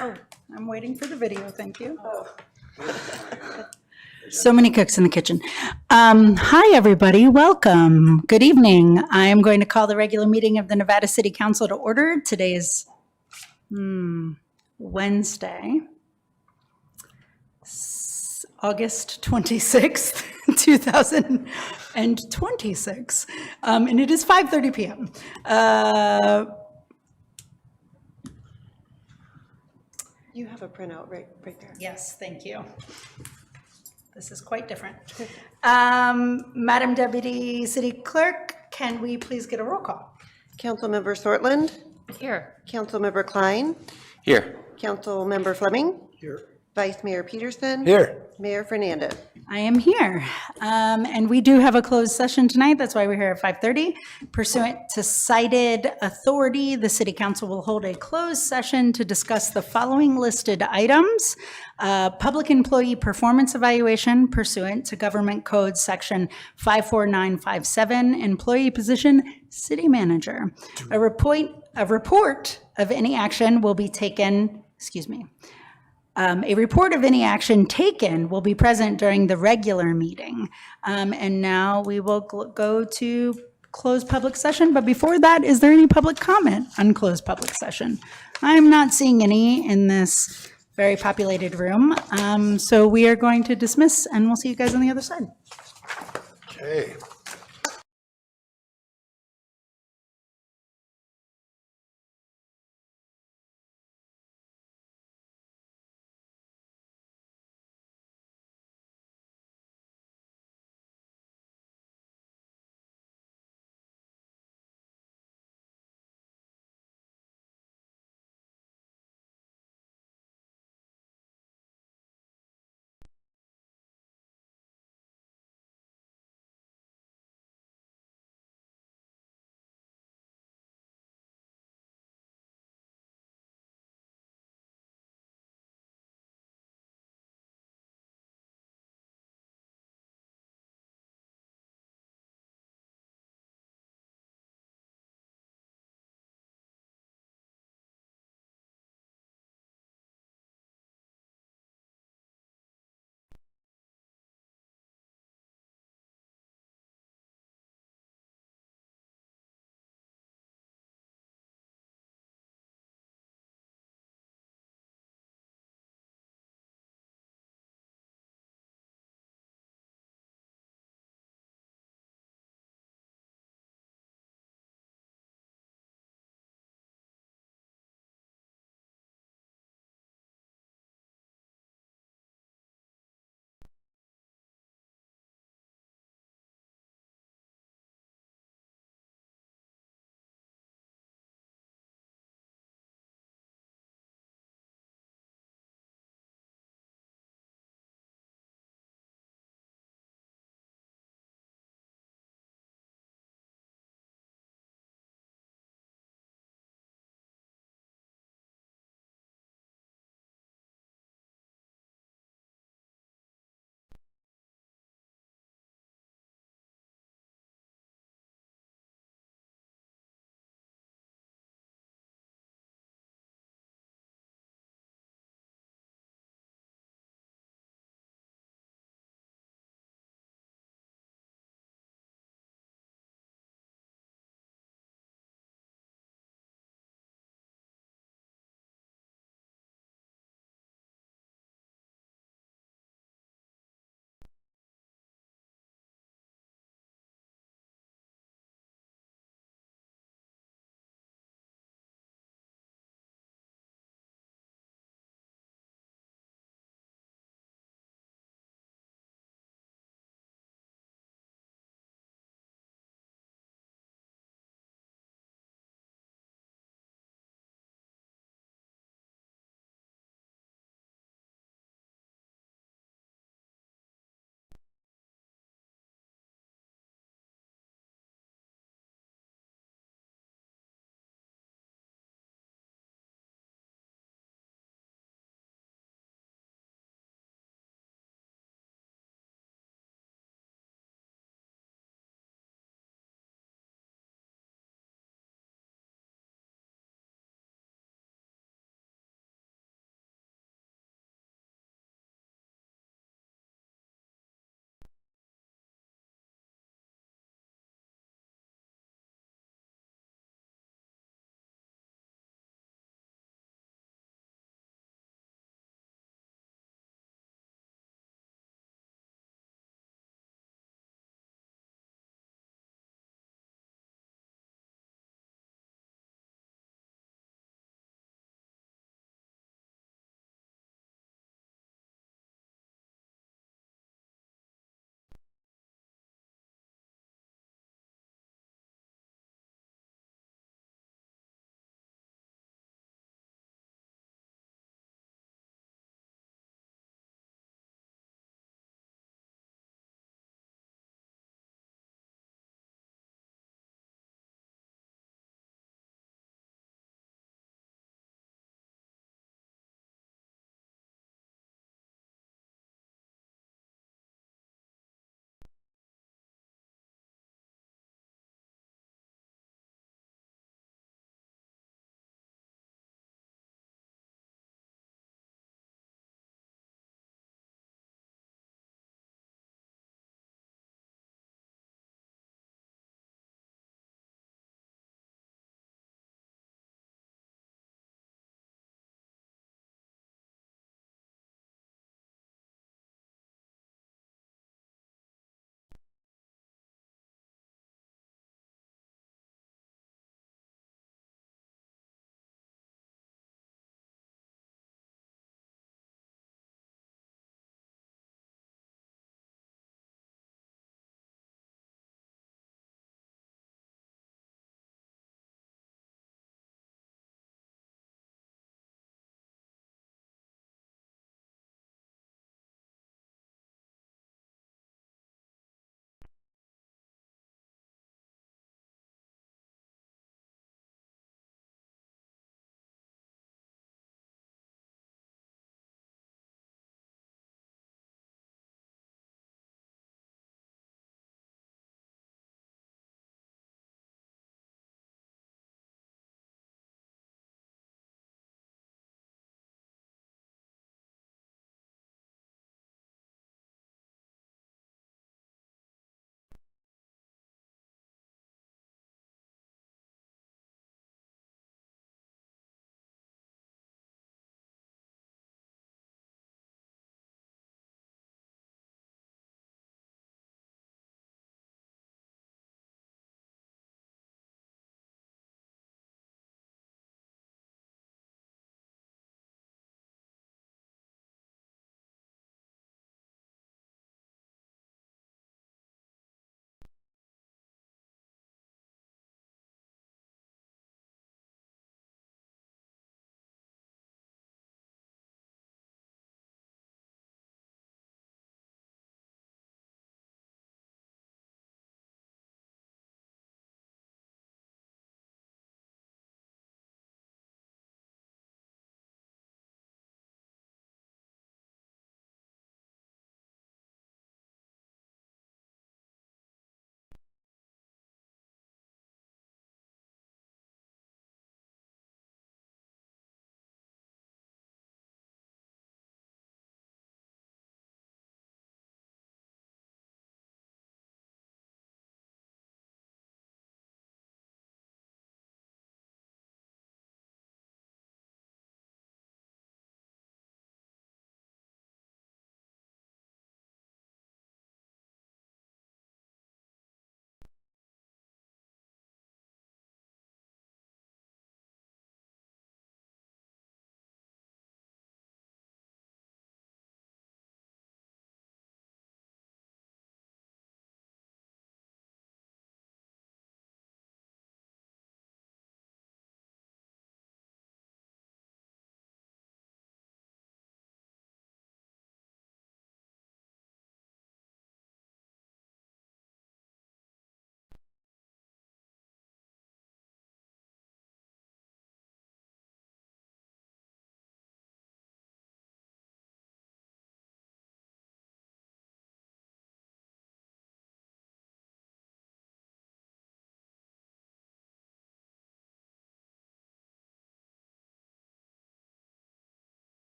Oh, I'm waiting for the video, thank you. So many cooks in the kitchen. Hi, everybody, welcome. Good evening. I am going to call the regular meeting of the Nevada City Council to order. Today is Wednesday, August 26th, 2026, and it is 5:30 p.m. You have a printout right there. Yes, thank you. This is quite different. Madam Deputy City Clerk, can we please get a roll call? Councilmember Sortland. Here. Councilmember Klein. Here. Councilmember Fleming. Here. Vice Mayor Peterson. Here. Mayor Fernandez. I am here. And we do have a closed session tonight. That's why we're here at 5:30. Pursuant to cited authority, the City Council will hold a closed session to discuss the following listed items. Public employee performance evaluation pursuant to Government Code Section 54957, employee position, city manager. A report of any action will be taken, a report of any action taken will be present during the regular meeting. And now we will go to closed public session. But before that, is there any public comment on closed public session? I'm not seeing any in this very populated room. So we are going to dismiss, and we'll see you guys on the other side. Okay.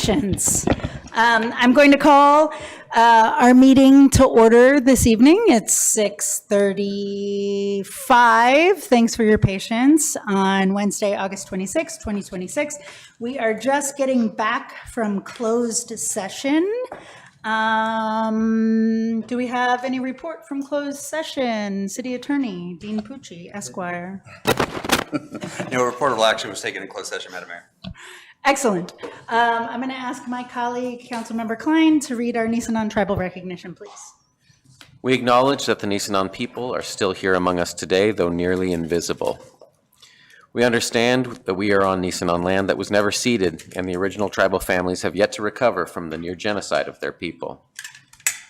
Congratulations. I'm going to call our meeting to order this evening. It's 6:35. Thanks for your patience on Wednesday, August 26, 2026. We are just getting back from closed session. Do we have any report from closed session? City Attorney Dean Pucci, Esquire. No reportable action was taken in closed session, Madam Mayor. Excellent. I'm going to ask my colleague, Councilmember Klein, to read our Nisenan tribal recognition, please. We acknowledge that the Nisenan people are still here among us today, though nearly invisible. We understand that we are on Nisenan land that was never ceded, and the original tribal families have yet to recover from the near genocide of their people.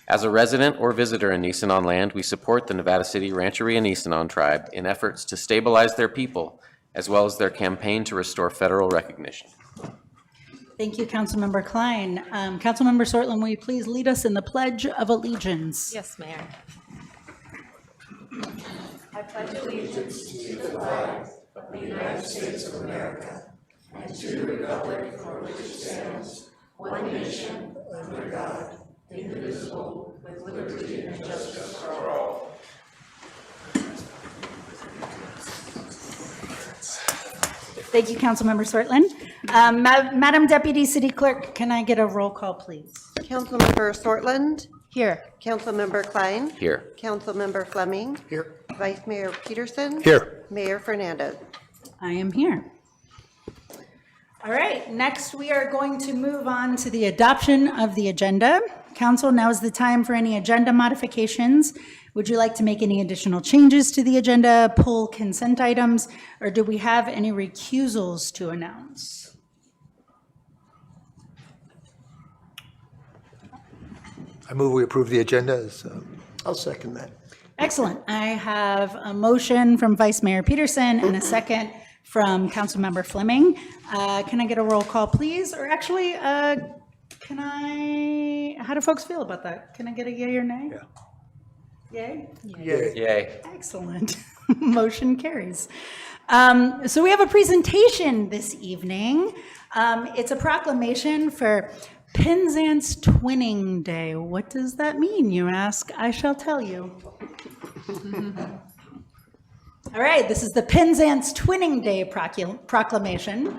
As a resident or visitor in Nisenan land, we support the Nevada City Rancheria Nisenan tribe in efforts to stabilize their people, as well as their campaign to restore federal recognition. Thank you, Councilmember Klein. Councilmember Sortland, will you please lead us in the Pledge of Allegiance? Yes, Mayor. Thank you, Councilmember Sortland. Madam Deputy City Clerk, can I get a roll call, please? Councilmember Sortland, Here. Councilmember Klein, Here. Councilmember Fleming. Here. Vice Mayor Peterson. Here. Mayor Fernandez. I am here. All right, next we are going to move on to the adoption of the agenda. Council, now is the time for any agenda modifications. Would you like to make any additional changes to the agenda, pull consent items, or do we have any recusals to announce? I move we approve the agenda. I'll second that. Excellent. I have a motion from Vice Mayor Peterson and a second from Councilmember Fleming. Can I get a roll call, please? Or actually, how do folks feel about that? Can I get a yay or nay? Yeah. Yay? Yay. Excellent. Motion carries. So we have a presentation this evening. It's a proclamation for Penzance Twinning Day. What does that mean, you ask? I shall tell you. All right, this is the Penzance Twinning Day proclamation.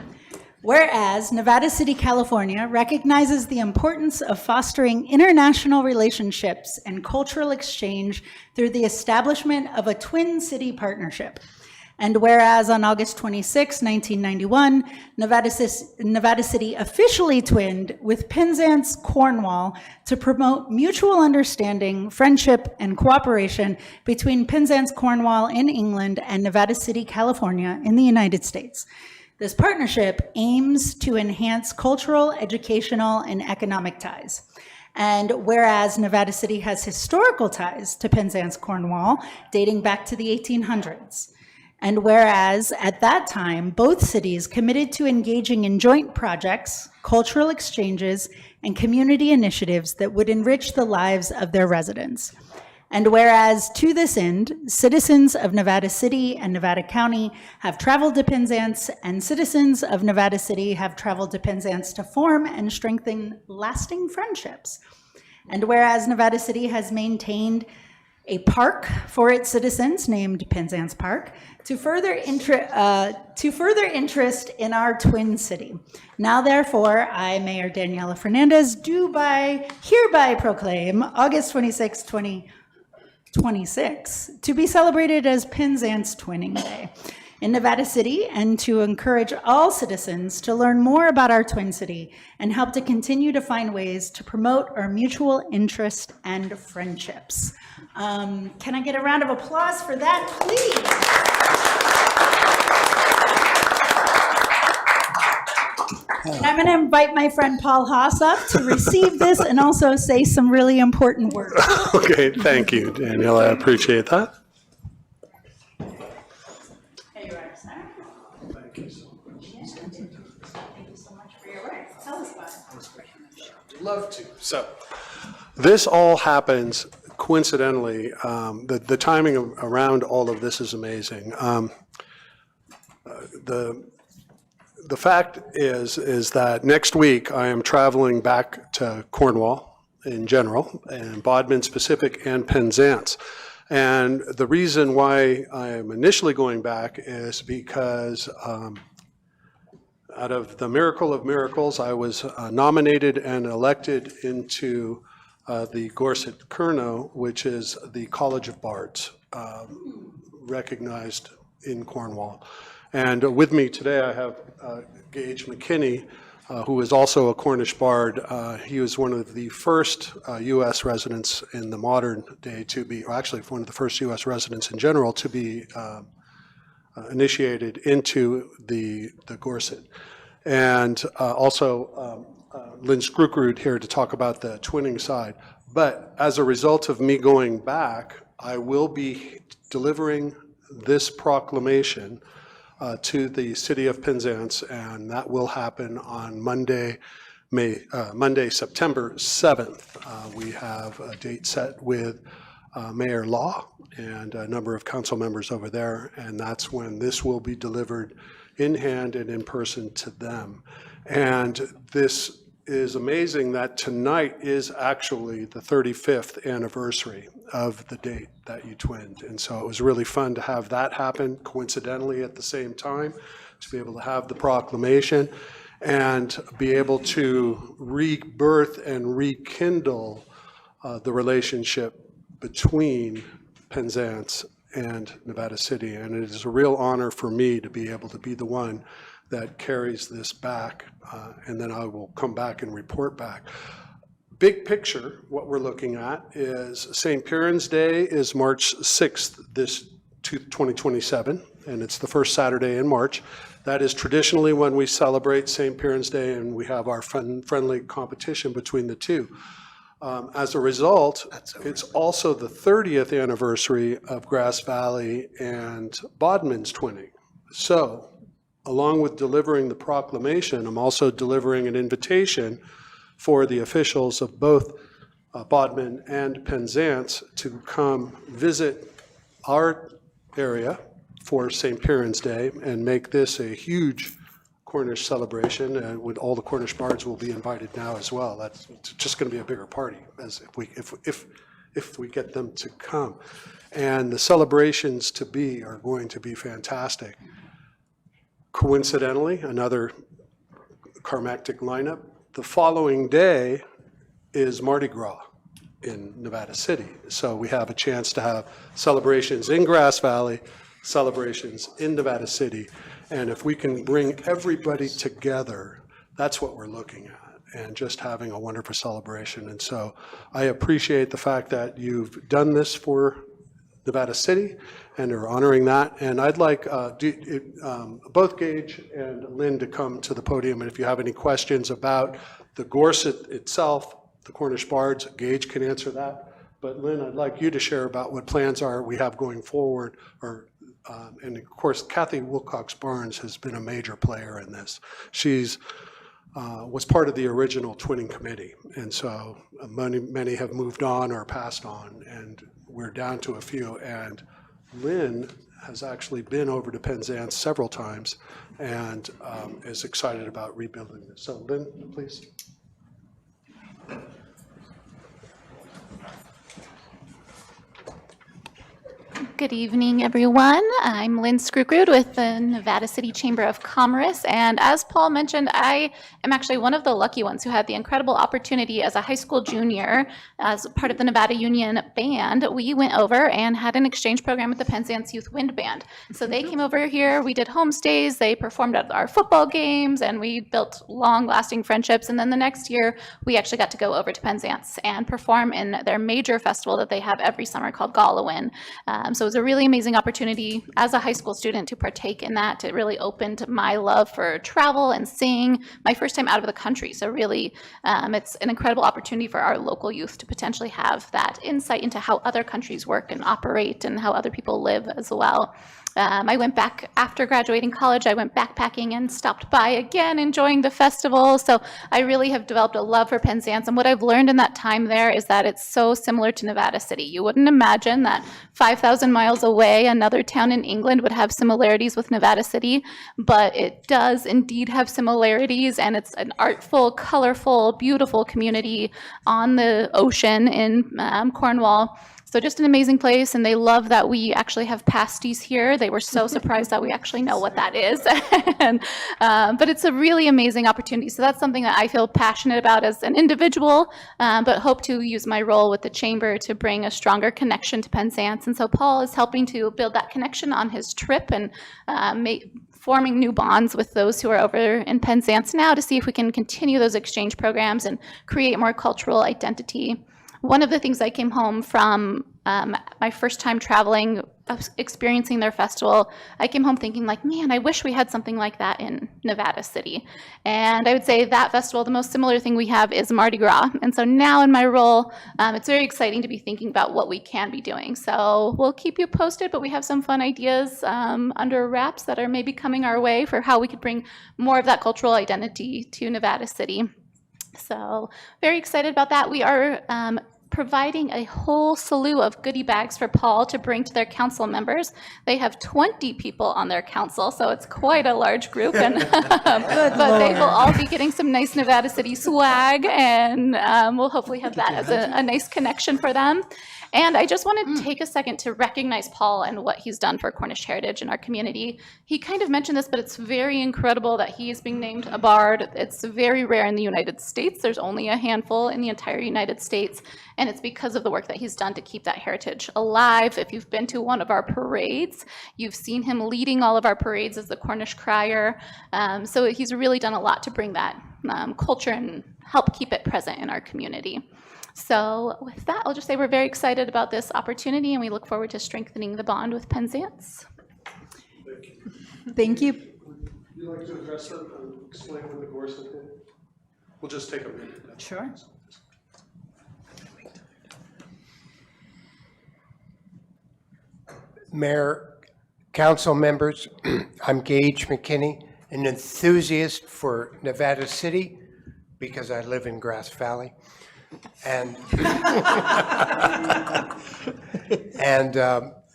Whereas Nevada City, California recognizes the importance of fostering international relationships and cultural exchange through the establishment of a Twin City Partnership. And whereas on August 26, 1991, Nevada City officially twinned with Penzance, Cornwall to promote mutual understanding, friendship, and cooperation between Penzance, Cornwall in England and Nevada City, California in the United States. This partnership aims to enhance cultural, educational, and economic ties. And whereas Nevada City has historical ties to Penzance, Cornwall, dating back to the 1800s. And whereas at that time, both cities committed to engaging in joint projects, cultural exchanges, and community initiatives that would enrich the lives of their residents. And whereas to this end, citizens of Nevada City and Nevada County have traveled to Penzance, and citizens of Nevada City have traveled to Penzance to form and strengthen lasting friendships. And whereas Nevada City has maintained a park for its citizens named Penzance Park to further interest in our Twin City. Now, therefore, I, Mayor Daniela Fernandez, do hereby proclaim August 26, 2026 to be celebrated as Penzance Twinning Day in Nevada City, and to encourage all citizens to learn more about our Twin City and help to continue to find ways to promote our mutual interest and friendships. Can I get a round of applause for that, please? And I'm going to invite my friend Paul Haas up to receive this and also say some really important words. Okay, thank you, Daniel. I appreciate that. Here you are, sir. Thank you so much. Thank you so much for your work. Tell us about it. Love to. So, this all happens coincidentally. The timing around all of this is amazing. the fact is that next week I am traveling back to Cornwall in general, and Bodmin specific, and Penzance. And the reason why I am initially going back is because out of the miracle of miracles, I was nominated and elected into the Gorset Curno, which is the College of Bards, recognized in Cornwall. And with me today, I have Gage McKinney, who is also a Cornish bard. He was one of the first U.S. residents in the modern day to be, or actually one of the first U.S. residents in general to be initiated into the Gorset. And also Lynn Skrukrud here to talk about the twinning side. But as a result of me going back, I will be delivering this proclamation to the city of Penzance, and that will happen on Monday, September 7th. We have a date set with Mayor Law and a number of council members over there, and that's when this will be delivered in hand and in person to them. And this is amazing that tonight is actually the 35th anniversary of the date that you twinned. And so it was really fun to have that happen coincidentally at the same time, to be able to have the proclamation and be able to rebirth and rekindle the relationship between Penzance and Nevada City. And it is a real honor for me to be able to be the one that carries this back, and then I will come back and report back. Big picture, what we're looking at is St. Piran's Day is March 6th, this 2027, and it's the first Saturday in March. That is traditionally when we celebrate St. Piran's Day, and we have our friendly competition between the two. As a result, it's also the 30th anniversary of Grass Valley and Bodmin's twinning. So, along with delivering the proclamation, I'm also delivering an invitation for the officials of both Bodmin and Penzance to come visit our area for St. Piran's Day and make this a huge Cornish celebration, and with all the Cornish bards will be invited now as well. That's just going to be a bigger party as if we get them to come. And the celebrations to be are going to be fantastic. Coincidentally, another climactic lineup. The following day is Mardi Gras in Nevada City. So we have a chance to have celebrations in Grass Valley, celebrations in Nevada City. And if we can bring everybody together, that's what we're looking at, and just having a wonderful celebration. And so I appreciate the fact that you've done this for Nevada City and are honoring that. And I'd like both Gage and Lynn to come to the podium, and if you have any questions about the Gorset itself, the Cornish Bards, Gage can answer that. But Lynn, I'd like you to share about what plans are we have going forward, and of course, Kathy Wilcox-Barnes has been a major player in this. She's was part of the original twinning committee, and so many have moved on or passed on, and we're down to a few. And Lynn has actually been over to Penzance several times and is excited about rebuilding this. So Lynn, please. Good evening, everyone. I'm Lynn Skrukrud with the Nevada City Chamber of Commerce, and as Paul mentioned, I am actually one of the lucky ones who had the incredible opportunity as a high school junior, as part of the Nevada Union Band. We went over and had an exchange program with the Penzance Youth Wind Band. So they came over here, we did homestays, they performed at our football games, and we built long-lasting friendships. And then the next year, we actually got to go over to Penzance and perform in their major festival that they have every summer called Galawin. So it was a really amazing opportunity as a high school student to partake in that. It really opened my love for travel and sing, my first time out of the country. So really, it's an incredible opportunity for our local youth to potentially have that insight into how other countries work and operate and how other people live as well. I went back after graduating college. I went backpacking and stopped by again, enjoying the festival. So I really have developed a love for Penzance. And what I've learned in that time there is that it's so similar to Nevada City. You wouldn't imagine that 5,000 miles away, another town in England would have similarities with Nevada City, but it does indeed have similarities, and it's an artful, colorful, beautiful community on the ocean in Cornwall. So just an amazing place, and they love that we actually have pasties here. They were so surprised that we actually know what that is. And, but it's a really amazing opportunity. So that's something that I feel passionate about as an individual, but hope to use my role with the chamber to bring a stronger connection to Penzance. And so Paul is helping to build that connection on his trip and forming new bonds with those who are over in Penzance now to see if we can continue those exchange programs and create more cultural identity. One of the things I came home from my first time traveling, experiencing their festival, I came home thinking like, man, I wish we had something like that in Nevada City. And I would say that festival, the most similar thing we have is Mardi Gras. And so now in my role, it's very exciting to be thinking about what we can be doing. So we'll keep you posted, but we have some fun ideas under wraps that are maybe coming our way for how we could bring more of that cultural identity to Nevada City. So very excited about that. We are providing a whole slew of goodie bags for Paul to bring to their council members. They have 20 people on their council, so it's quite a large group. And but they will all be getting some nice Nevada City swag, and we'll hopefully have that as a nice connection for them. And I just want to take a second to recognize Paul and what he's done for Cornish heritage in our community. He kind of mentioned this, but it's very incredible that he is being named a bard. It's very rare in the United States. There's only a handful in the entire United States. And it's because of the work that he's done to keep that heritage alive. If you've been to one of our parades, you've seen him leading all of our parades as the Cornish crier. So he's really done a lot to bring that culture and help keep it present in our community. So with that, I'll just say we're very excited about this opportunity, and we look forward to strengthening the bond with Penzance. Thank you. Would you like to address them and explain what the Gorsuch did? We'll just take a minute. Sure. Mayor, council members, I'm Gage McKinney, an enthusiast for Nevada City because I live in Grass Valley. And,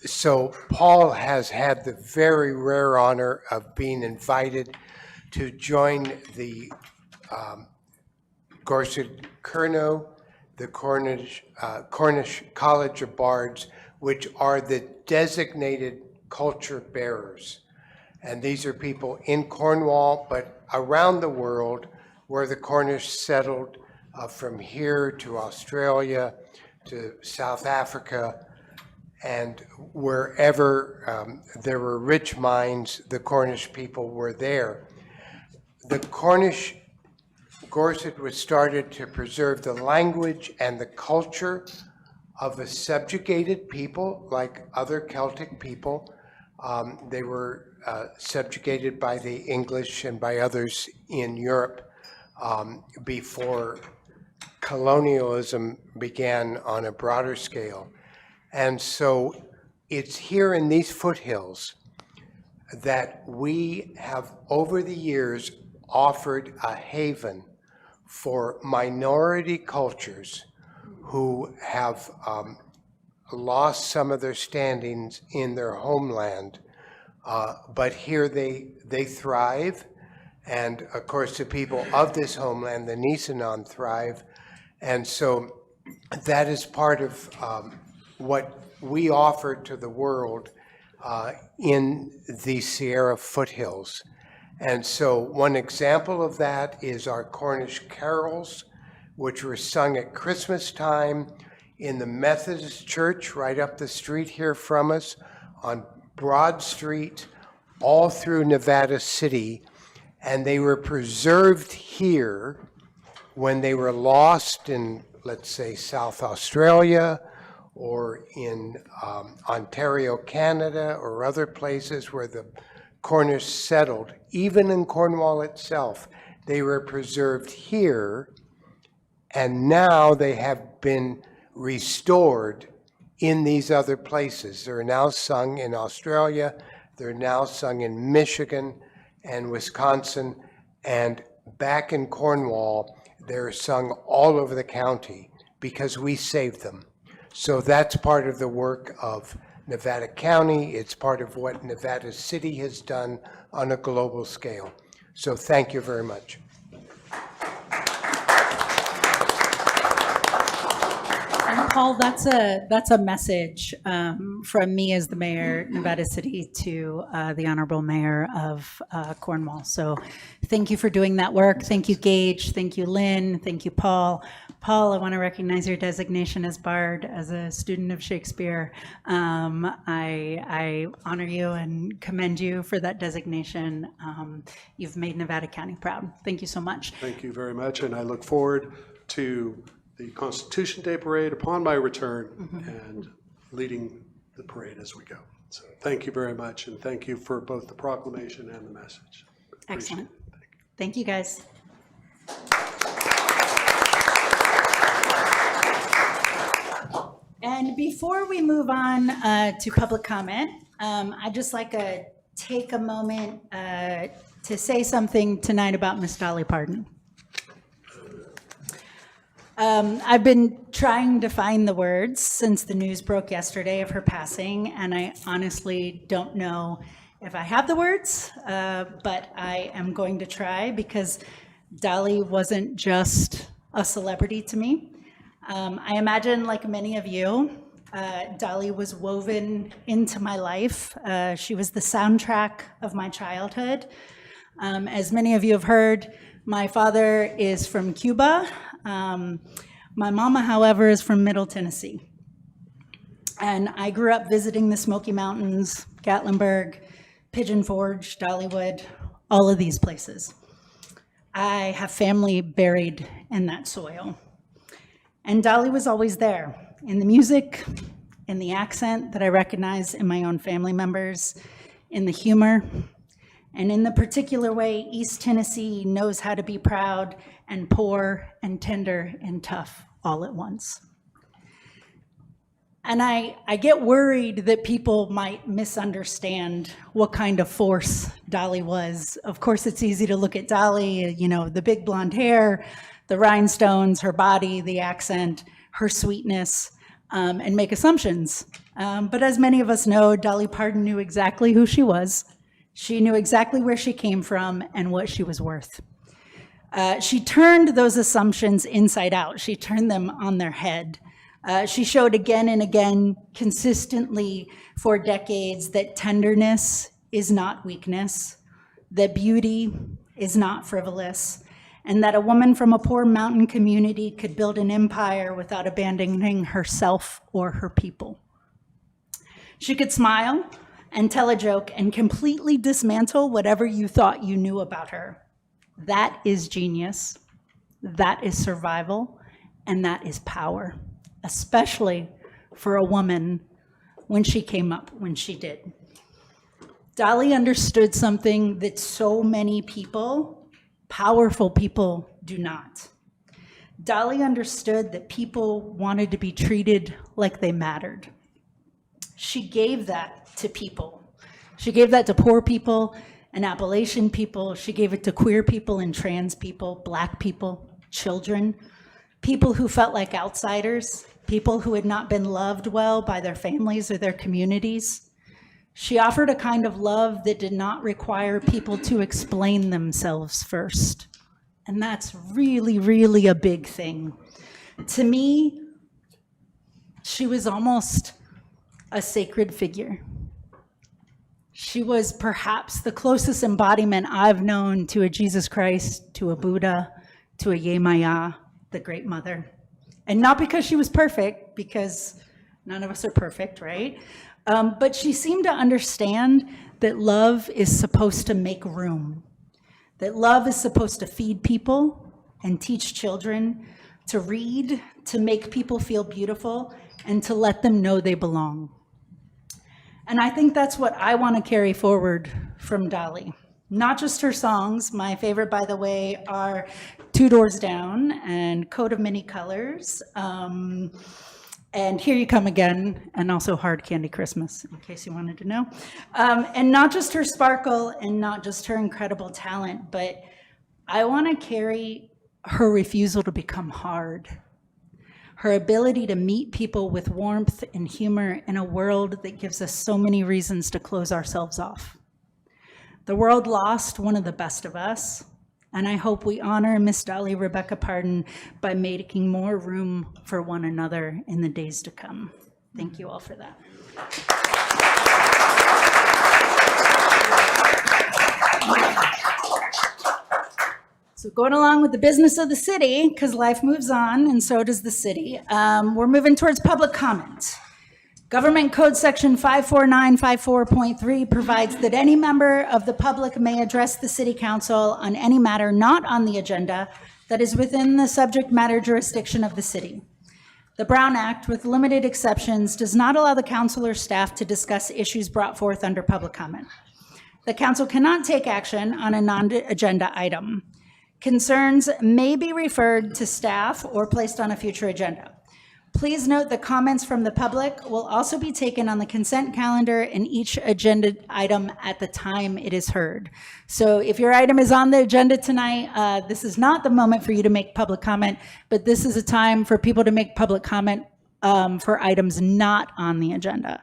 so Paul has had the very rare honor of being invited to join the Gorsuch Curno, the Cornish College of Bards, which are the designated culture bearers. And these are people in Cornwall, but around the world where the Cornish settled, from here to Australia, to South Africa, and wherever there were rich mines, the Cornish people were there. The Cornish Gorsuch was started to preserve the language and the culture of a subjugated people like other Celtic people. They were subjugated by the English and by others in Europe before colonialism began on a broader scale. And so it's here in these foothills that we have over the years offered a haven for minority cultures who have lost some of their standings in their homeland, but here they thrive. And of course, the people of this homeland, the Nisenan, thrive. And so that is part of what we offer to the world in the Sierra foothills. And so one example of that is our Cornish carols, which were sung at Christmas time in the Methodist Church right up the street here from us, on Broad Street, all through Nevada City. And they were preserved here when they were lost in, let's say, South Australia or in Ontario, Canada, or other places where the Cornish settled. Even in Cornwall itself, they were preserved here, and now they have been restored in these other places. They're now sung in Australia They're now sung in Michigan and Wisconsin, and back in Cornwall, they're sung all over the county because we saved them. So that's part of the work of Nevada County. It's part of what Nevada City has done on a global scale. So thank you very much. And Paul, that's a message from me as the mayor, Nevada City, to the Honorable Mayor of Cornwall. So thank you for doing that work. Thank you, Gage. Thank you, Lynn. Thank you, Paul. Paul, I want to recognize your designation as Bard, as a student of Shakespeare. I honor you and commend you for that designation. You've made Nevada County proud. Thank you so much. Thank you very much, and I look forward to the Constitution Day Parade upon my return and leading the parade as we go. So thank you very much, and thank you for both the proclamation and the message. Excellent. Thank you, guys. And before we move on to public comment, I'd just like to take a moment to say something tonight about Miss Dolly Parton. I've been trying to find the words since the news broke yesterday of her passing, and I honestly don't know if I have the words, but I am going to try, because Dolly wasn't just a celebrity to me. I imagine, like many of you, Dolly was woven into my life. She was the soundtrack of my childhood. As many of you have heard, my father is from Cuba. My mama, however, is from Middle Tennessee. And I grew up visiting the Smoky Mountains, Gatlinburg, Pigeon Forge, Dollywood, all of these places. I have family buried in that soil. And Dolly was always there, in the music, in the accent that I recognize in my own family members, in the humor, and in the particular way East Tennessee knows how to be proud and poor and tender and tough all at once. And I get worried that people might misunderstand what kind of force Dolly was. Of course, it's easy to look at Dolly, you know, the big blonde hair, the rhinestones, her body, the accent, her sweetness, and make assumptions. But as many of us know, Dolly Parton knew exactly who she was. She knew exactly where she came from and what she was worth. She turned those assumptions inside out. She turned them on their head. She showed again and again, consistently for decades, that tenderness is not weakness, that beauty is not frivolous, and that a woman from a poor mountain community could build an empire without abandoning herself or her people. She could smile and tell a joke and completely dismantle whatever you thought you knew about her. That is genius, that is survival, and that is power, especially for a woman when she came up when she did. Dolly understood something that so many people, powerful people, do not. Dolly understood that people wanted to be treated like they mattered. She gave that to people. She gave that to poor people and Appalachian people. She gave it to queer people and trans people, Black people, children, people who felt like outsiders, people who had not been loved well by their families or their communities. She offered a kind of love that did not require people to explain themselves first. And that's really, really a big thing. To me, she was almost a sacred figure. She was perhaps the closest embodiment I've known to a Jesus Christ, to a Buddha, to a Yemaya, the Great Mother. And not because she was perfect, because none of us are perfect, right? But she seemed to understand that love is supposed to make room, that love is supposed to feed people and teach children to read, to make people feel beautiful, and to let them know they belong. And I think that's what I want to carry forward from Dolly. Not just her songs. My favorite, by the way, are Two Doors Down and Coat of Many Colors. And Here You Come Again, and also Hard Candy Christmas, in case you wanted to know. And not just her sparkle and not just her incredible talent, but I want to carry her refusal to become hard. Her ability to meet people with warmth and humor in a world that gives us so many reasons to close ourselves off. The world lost one of the best of us, and I hope we honor Miss Dolly Rebecca Pardon by making more room for one another in the days to come. Thank you all for that. So going along with the business of the city, because life moves on and so does the city, we're moving towards public comment. Government Code Section 54954.3 provides that any member of the public may address the city council on any matter not on the agenda that is within the subject matter jurisdiction of the city. The Brown Act, with limited exceptions, does not allow the council or staff to discuss issues brought forth under public comment. The council cannot take action on a non-agenda item. Concerns may be referred to staff or placed on a future agenda. Please note that comments from the public will also be taken on the consent calendar and each agenda item at the time it is heard. So if your item is on the agenda tonight, this is not the moment for you to make public comment, but this is a time for people to make public comment for items not on the agenda.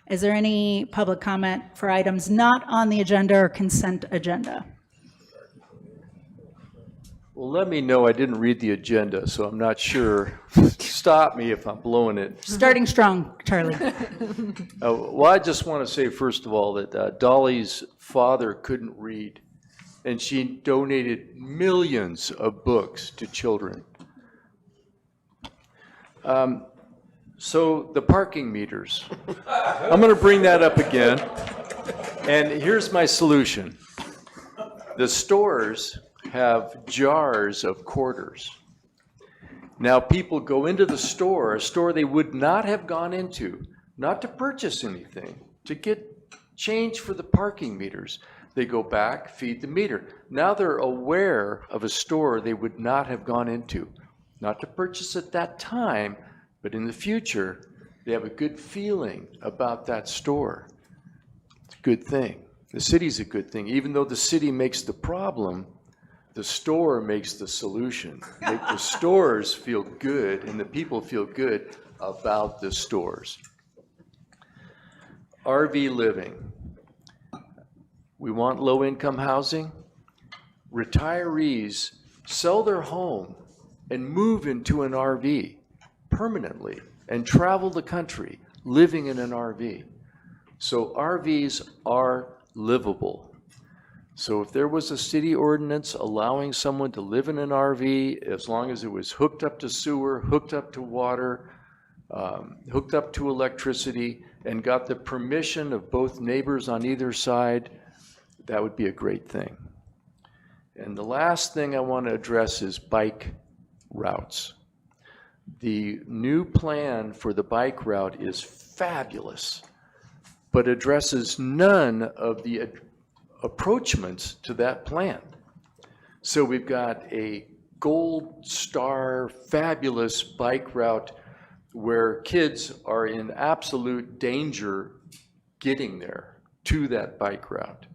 Is there any public comment for items not on the agenda or consent agenda? Well, let me know. I didn't read the agenda, so I'm not sure. Stop me if I'm blowing it. Starting strong, Charlie. Well, I just want to say, first of all, that Dolly's father couldn't read, and she donated millions of books to children. So the parking meters. I'm going to bring that up again, and here's my solution. The stores have jars of quarters. Now people go into the store, a store they would not have gone into, not to purchase anything, to get change for the parking meters. They go back, feed the meter. Now they're aware of a store they would not have gone into, not to purchase at that time, but in the future, they have a good feeling about that store. It's a good thing. The city's a good thing. Even though the city makes the problem, the store makes the solution. Make the stores feel good and the people feel good about the stores. RV living. We want low-income housing. Retirees sell their home and move into an RV permanently and travel the country living in an RV. So RVs are livable. So if there was a city ordinance allowing someone to live in an RV, as long as it was hooked up to sewer, hooked up to water, hooked up to electricity, and got the permission of both neighbors on either side, that would be a great thing. And the last thing I want to address is bike routes. The new plan for the bike route is fabulous, but addresses none of the approachments to that plan. So we've got a gold star, fabulous bike route where kids are in absolute danger getting there to that bike route.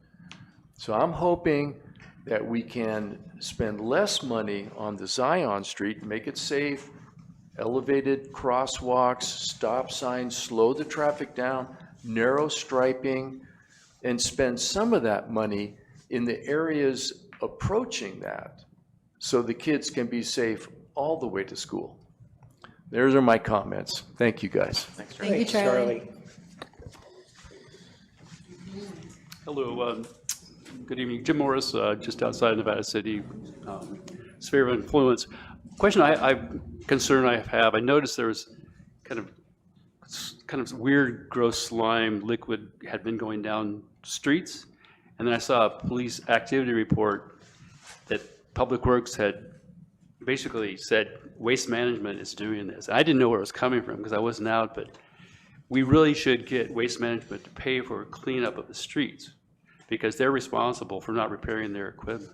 So I'm hoping that we can spend less money on the Zion Street, make it safe, elevated crosswalks, stop signs, slow the traffic down, narrow striping, and spend some of that money in the areas approaching that so the kids can be safe all the way to school. Those are my comments. Thank you, guys. Thank you, Charlie. Hello, good evening. Jim Morris, just outside Nevada City, sphere of influence. Question concern I have, I noticed there was kind of weird gross slime liquid had been going down streets, and then I saw a police activity report that Public Works had basically said Waste Management is doing this. I didn't know where it was coming from because I wasn't out, but we really should get Waste Management to pay for cleanup of the streets because they're responsible for not repairing their equipment.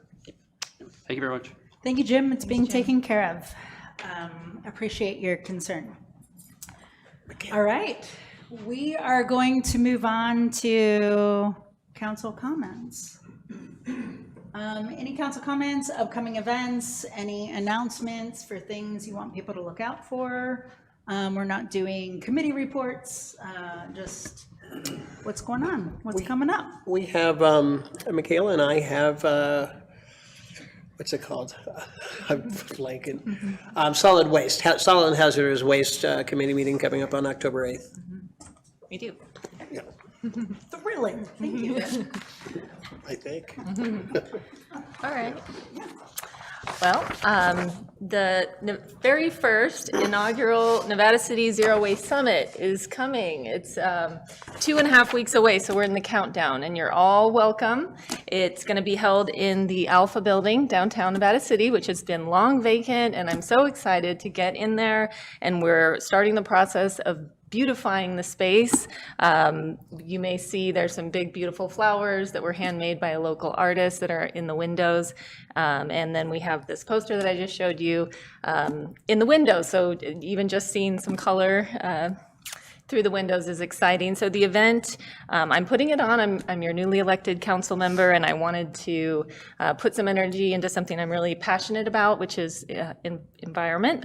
Thank you very much. Thank you, Jim. It's being taken care of. Appreciate your concern. All right, we are going to move on to council comments. Any council comments, upcoming events, any announcements for things you want people to look out for? We're not doing committee reports, just what's going on, what's coming up? We have, Michaela and I have, what's it called? I'm blanking. Solid waste, solid and hazardous waste committee meeting coming up on October 8th. We do. Thrilling, thank you. I think. All right. Well, the very first inaugural Nevada City Zero Waste Summit is coming. It's 2.5 weeks away, so we're in the countdown, and you're all welcome. It's going to be held in the Alpha Building, downtown Nevada City, which has been long vacant, and I'm so excited to get in there, and we're starting the process of beautifying the space. You may see there's some big, beautiful flowers that were handmade by a local artist that are in the windows. And then we have this poster that I just showed you in the windows. So even just seeing some color through the windows is exciting. So the event, I'm putting it on. I'm your newly elected council member, and I wanted to put some energy into something I'm really passionate about, which is environment,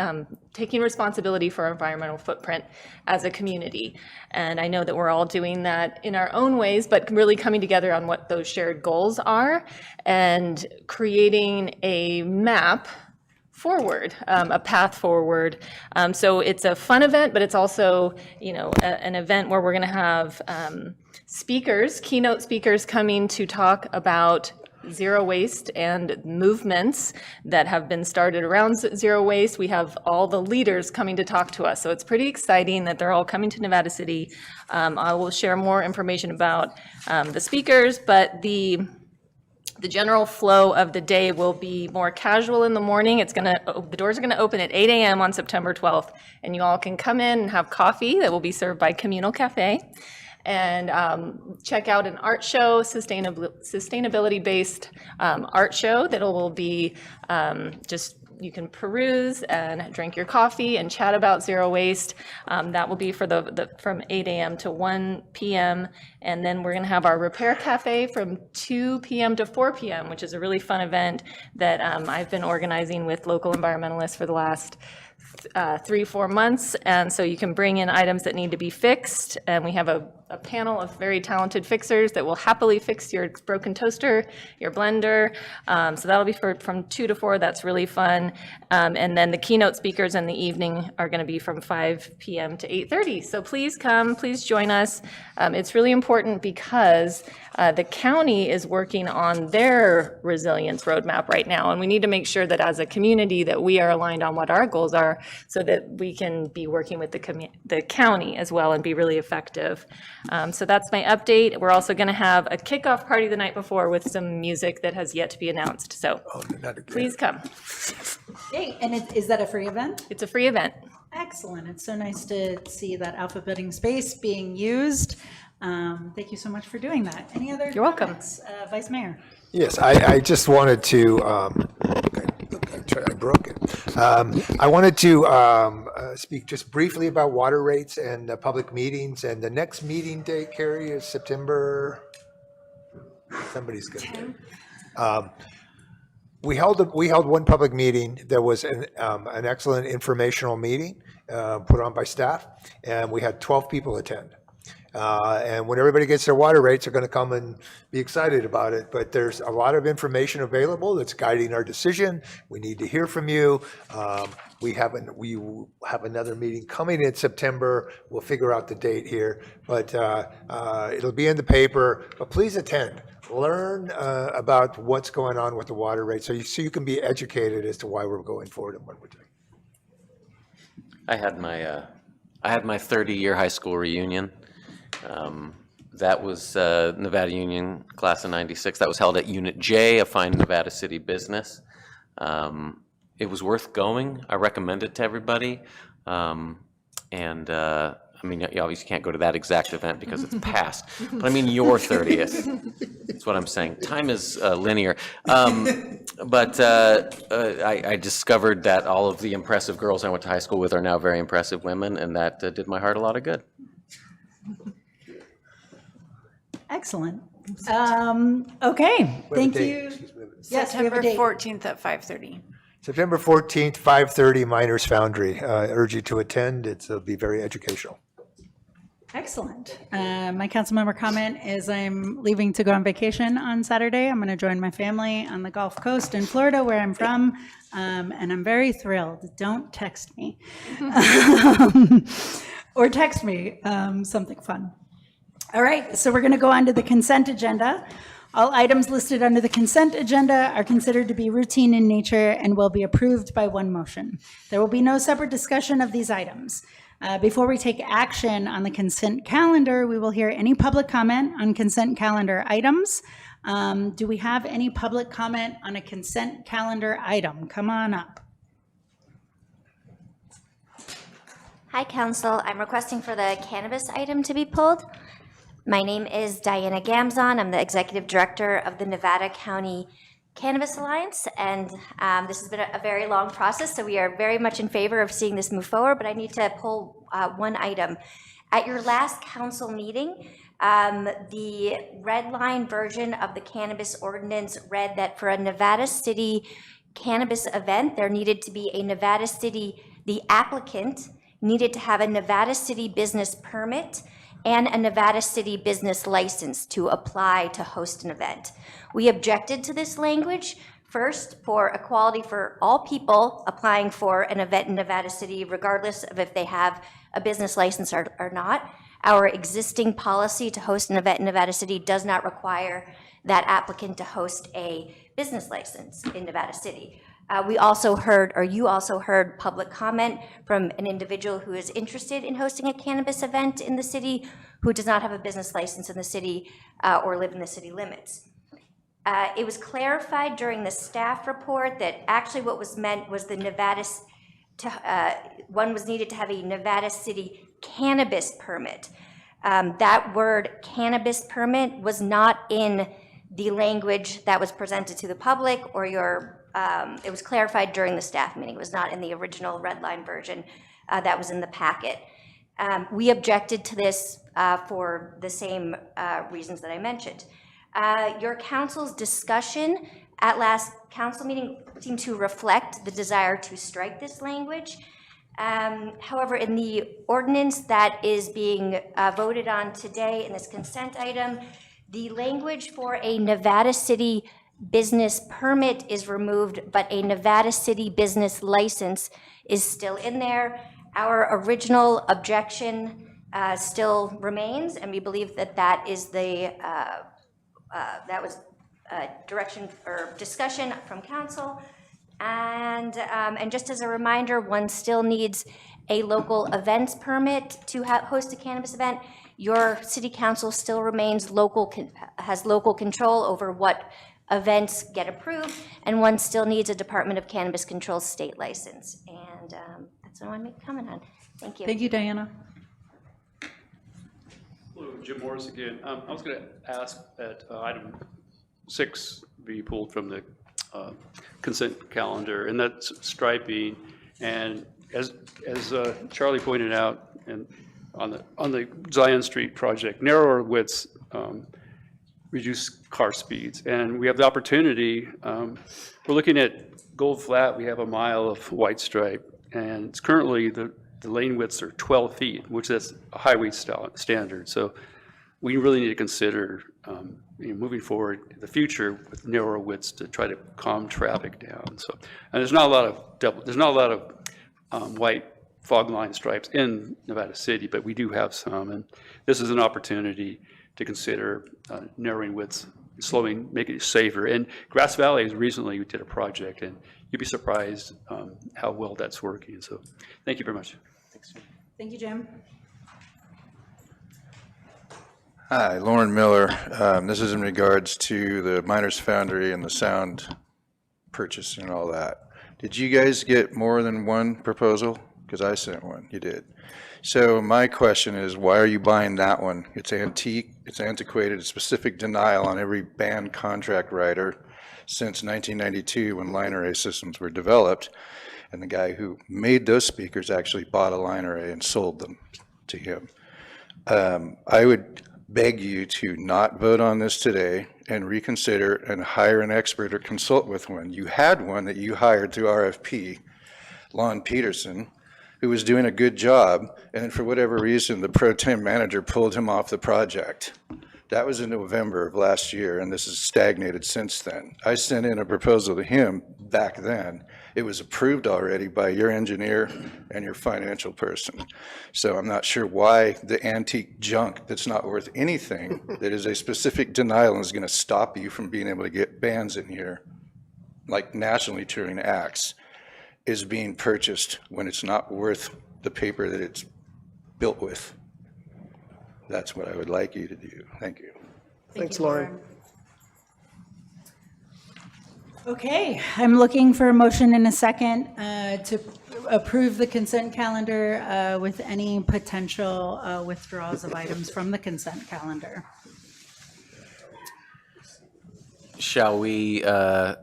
taking responsibility for our environmental footprint as a community. And I know that we're all doing that in our own ways, but really coming together on what those shared goals are and creating a map forward, a path forward. So it's a fun event, but it's also, an event where we're going to have speakers, keynote speakers coming to talk about zero waste and movements that have been started around zero waste. We have all the leaders coming to talk to us. So it's pretty exciting that they're all coming to Nevada City. I will share more information about the speakers, but the general flow of the day will be more casual in the morning. The doors are going to open at 8 a.m. on September 12th, and you all can come in and have coffee that will be served by Communal Cafe, and check out an art show, sustainability-based art show that will be you can peruse and drink your coffee and chat about zero waste. That will be for from 8 a.m. to 1 p.m. And then we're going to have our repair cafe from 2 p.m. to 4 p.m., which is a really fun event that I've been organizing with local environmentalists for the last 3-4 months. And so you can bring in items that need to be fixed. And we have a panel of very talented fixers that will happily fix your broken toaster, your blender. So that'll be from 2 to 4. That's really fun. And then the keynote speakers in the evening are going to be from 5 p.m. to 8:30. So please come, please join us. It's really important because the county is working on their resilience roadmap right now. And we need to make sure that as a community that we are aligned on what our goals are so that we can be working with the county as well and be really effective. So that's my update. We're also going to have a kickoff party the night before with some music that has yet to be announced. So please come. Hey, and is that a free event? It's a free event. Excellent. It's so nice to see that Alpha Building space being used. Thank you so much for doing that. Any other You're welcome. comments? Vice Mayor. Yes, I just wanted to, I broke it. I wanted to speak just briefly about water rates and public meetings. And the next meeting date, Carrie, is September, somebody's going to. We held one public meeting. There was an excellent informational meeting put on by staff, and we had 12 people attend. And when everybody gets their water rates, they're going to come and be excited about it. But there's a lot of information available that's guiding our decision. We need to hear from you. We have another meeting coming in September. We'll figure out the date here, but it'll be in the paper. But please attend. Learn about what's going on with the water rate, so you can be educated as to why we're going forward and what we're doing. I had my 30-year high school reunion. That was Nevada Union class of '96. That was held at Unit J, a fine Nevada City business. It was worth going. I recommend it to everybody. I mean, you obviously can't go to that exact event because it's past, but I mean your 30th. That's what I'm saying. Time is linear. I discovered that all of the impressive girls I went to high school with are now very impressive women, and that did my heart a lot of good. Excellent. Okay, thank you. Yes, we have a September date. 14th at 5:30. September 14th, 5:30, Miners Foundry. I urge you to attend. It'll be very educational. Excellent. My council member comment is I'm leaving to go on vacation on Saturday. I'm going to join my family on the Gulf Coast in Florida, where I'm from, and I'm very thrilled. Don't text me. Or text me something fun. All right, so we're going to go on to the consent agenda. All items listed under the consent agenda are considered to be routine in nature and will be approved by one motion. There will be no separate discussion of these items. Before we take action on the consent calendar, we will hear any public comment on consent calendar items. Do we have any public comment on a consent calendar item? Come on up. Hi, Council. I'm requesting for the cannabis item to be pulled. My name is Diana Gamzon. I'm the Executive Director of the Nevada County Cannabis Alliance, and this has been a very long process, so we are very much in favor of seeing this move forward, but I need to pull one item. At your last council meeting, the red line version of the cannabis ordinance read that for a Nevada City cannabis event, there needed to be a Nevada City, the applicant needed to have a Nevada City business permit and a Nevada City business license to apply to host an event. We objected to this language, first, for equality for all people applying for an event in Nevada City, regardless of if they have a business license or not. Our existing policy to host an event in Nevada City does not require that applicant to host a business license in Nevada City. We also heard, or you also heard, public comment from an individual who is interested in hosting a cannabis event in the city who does not have a business license in the city or live in the city limits. It was clarified during the staff report that actually what was meant was the Nevada, one was needed to have a Nevada City cannabis permit. That word cannabis permit was not in the language that was presented to the public or your it was clarified during the staff meeting. It was not in the original red line version that was in the packet. We objected to this for the same reasons that I mentioned. Your council's discussion at last council meeting seemed to reflect the desire to strike this language. However, in the ordinance that is being voted on today in this consent item, the language for a Nevada City business permit is removed, but a Nevada City business license is still in there. Our original objection still remains, and we believe that that is the that was direction or discussion from council. And just as a reminder, one still needs a local events permit to host a cannabis event. Your city council still remains has local control over what events get approved, and one still needs a Department of Cannabis Control state license. And that's what I want to make a comment on. Thank you. Thank you, Diana. Hello, Jim Morris again. I was going to ask that item 6 be pulled from the consent calendar, and that's striping. And as Charlie pointed out, and on the Zion Street project, narrower widths reduce car speeds, and we have the opportunity. We're looking at Gold Flat. We have a mile of white stripe, and it's currently the lane widths are 12 feet, which is a highway standard. So we really need to consider moving forward in the future with narrower widths to try to calm traffic down. So, and there's not a lot of white fog line stripes in Nevada City, but we do have some, and this is an opportunity to consider narrowing widths, making it safer. And Grass Valley recently did a project, and you'd be surprised how well that's working. So thank you very much. Thanks. Thank you, Jim. Hi, Lauren Miller. This is in regards to the Miners Foundry and the sound purchase and all that. Did you guys get more than one proposal? Because I sent one. You did. So my question is, why are you buying that one? It's antique, it's antiquated, a specific denial on every band contract writer. since 1992 when line array systems were developed. And the guy who made those speakers actually bought a line array and sold them to him. I would beg you to not vote on this today and reconsider and hire an expert or consult with one. You had one that you hired through RFP, Lon Peterson, who was doing a good job, and then for whatever reason, the pro tem manager pulled him off the project. That was in November of last year, and this has stagnated since then. I sent in a proposal to him back then. It was approved already by your engineer and your financial person. So I'm not sure why the antique junk that's not worth anything, that is a specific denial and is going to stop you from being able to get bands in here, like nationally touring acts, is being purchased when it's not worth the paper that it's built with. That's what I would like you to do. Thank you. Thanks, Lauren. Okay, I'm looking for a motion in a second to approve the consent calendar with any potential withdrawals of items from the consent calendar. Shall we, I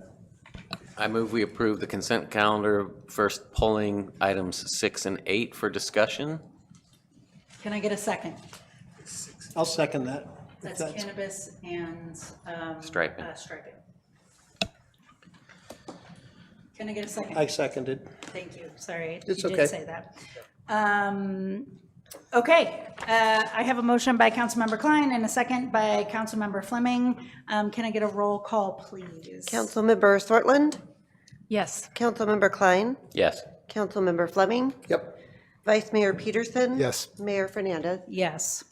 move we approve the consent calendar, first pulling items 6 and 8 for discussion. Can I get a second? I'll second that. That's cannabis and Striping. striping. Can I get a second? I seconded. Thank you, sorry. It's You okay. did say that. Okay, I have a motion by Councilmember Klein and a second by Councilmember Fleming. Can I get a roll call, please? Councilmember Sortland, Yes. Councilmember Klein, Yes. Councilmember Fleming, Yep. Vice Mayor Peterson. Yes. Mayor Fernandez. Yes.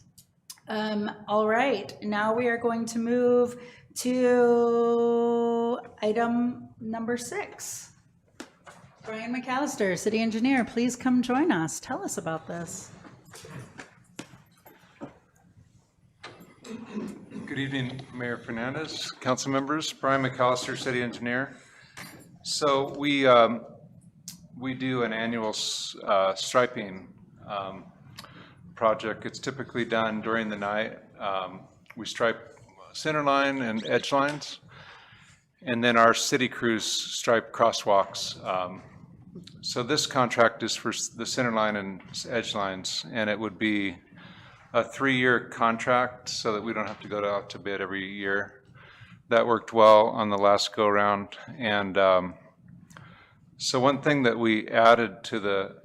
All right, now we are going to move to item number 6. Brian McAllister, City Engineer, please come join us. Tell us about this. Good evening, Mayor Fernandez, council members. Brian McAllister, City Engineer. So we do an annual striping project. It's typically done during the night. We stripe center line and edge lines, and then our city crews stripe crosswalks. So this contract is for the center line and edge lines, and it would be a 3-year contract so that we don't have to go out to bid every year. That worked well on the last go around. And so one thing that we added to the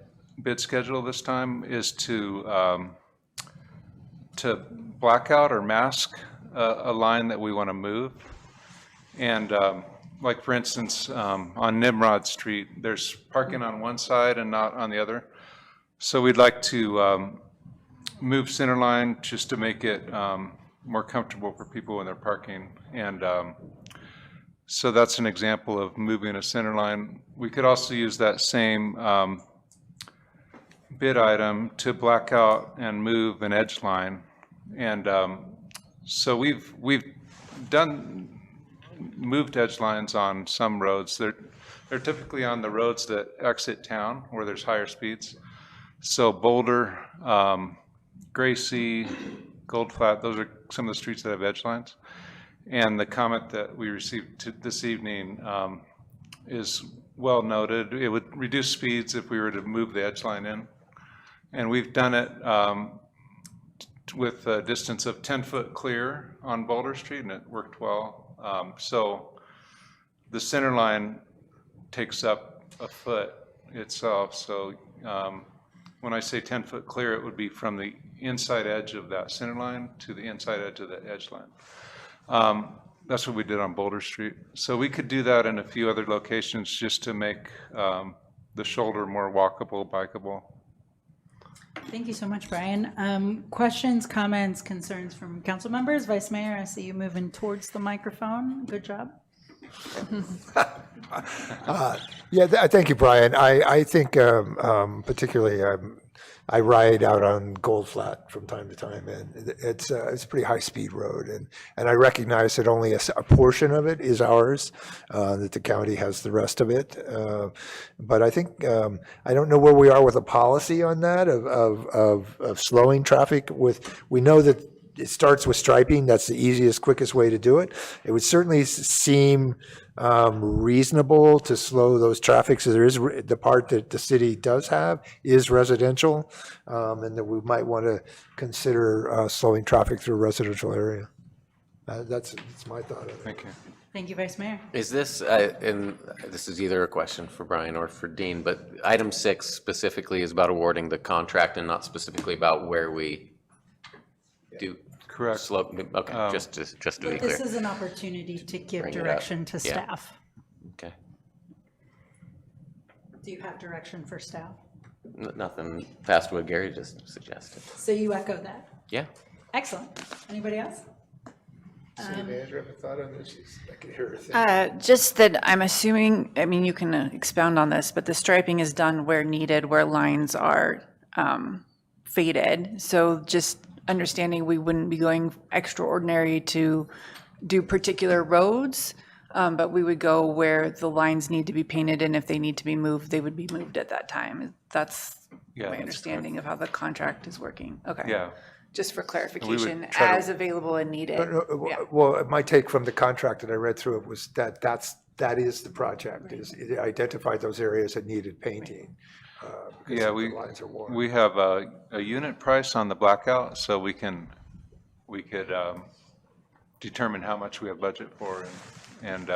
bid schedule this time is to black out or mask a line that we want to move. And like for instance, on Nimrod Street, there's parking on one side and not on the other. So we'd like to move center line just to make it more comfortable for people when they're parking. And so that's an example of moving a center line. We could also use that same bid item to black out and move an edge line. And so we've moved edge lines on some roads. They're typically on the roads that exit town where there's higher speeds. So Boulder, Gracie, Gold Flat, those are some of the streets that have edge lines. And the comment that we received this evening is well noted. It would reduce speeds if we were to move the edge line in. And we've done it with a distance of 10 foot clear on Boulder Street, and it worked well. So the center line takes up a foot itself. So when I say 10 foot clear, it would be from the inside edge of that center line to the inside edge of the edge line. That's what we did on Boulder Street. So we could do that in a few other locations just to make the shoulder more walkable, bikeable. Thank you so much, Brian. Questions, comments, concerns from council members? Vice Mayor, I see you moving towards the microphone. Good job. Thank you, Brian. I think particularly I ride out on Gold Flat from time to time, and it's a pretty high-speed road, and I recognize that only a portion of it is ours, that the county has the rest of it. But I think I don't know where we are with a policy on that of slowing traffic. We know that it starts with striping. That's the easiest, quickest way to do it. It would certainly seem reasonable to slow those traffic. So there is, the part that the city does have is residential, and that we might want to consider slowing traffic through a residential area. That's my thought of it. Thank you. Thank you, Vice Mayor. Is this, and this is either a question for Brian or for Dean, but item 6 specifically is about awarding the contract and not specifically about where we do. Correct. Slow, okay, just to be But clear. this is an opportunity to give Bring it up. direction to Yeah. staff. Okay, Do you have direction for staff? nothing past what Gary just suggested. So you echo that. Yeah. Excellent. Anybody else? City manager have a thought on this? I can hear her think. Just that I'm assuming, I mean, you can expound on this, but the striping is done where needed, where lines are faded. So just understanding we wouldn't be going extraordinary to do particular roads, but we would go where the lines need to be painted, and if they need to be moved, they would be moved at that time. That's Yeah, my that's understanding of how the contract is working. Okay. Yeah. Just for clarification, try to- as available and needed. Yeah. Well, my take from the contract that I read through it was that that is the project, is it identified those areas that needed painting. Because Yeah, the lines are worn. we have a unit price on the blackout, so we could determine how much we have budget for, and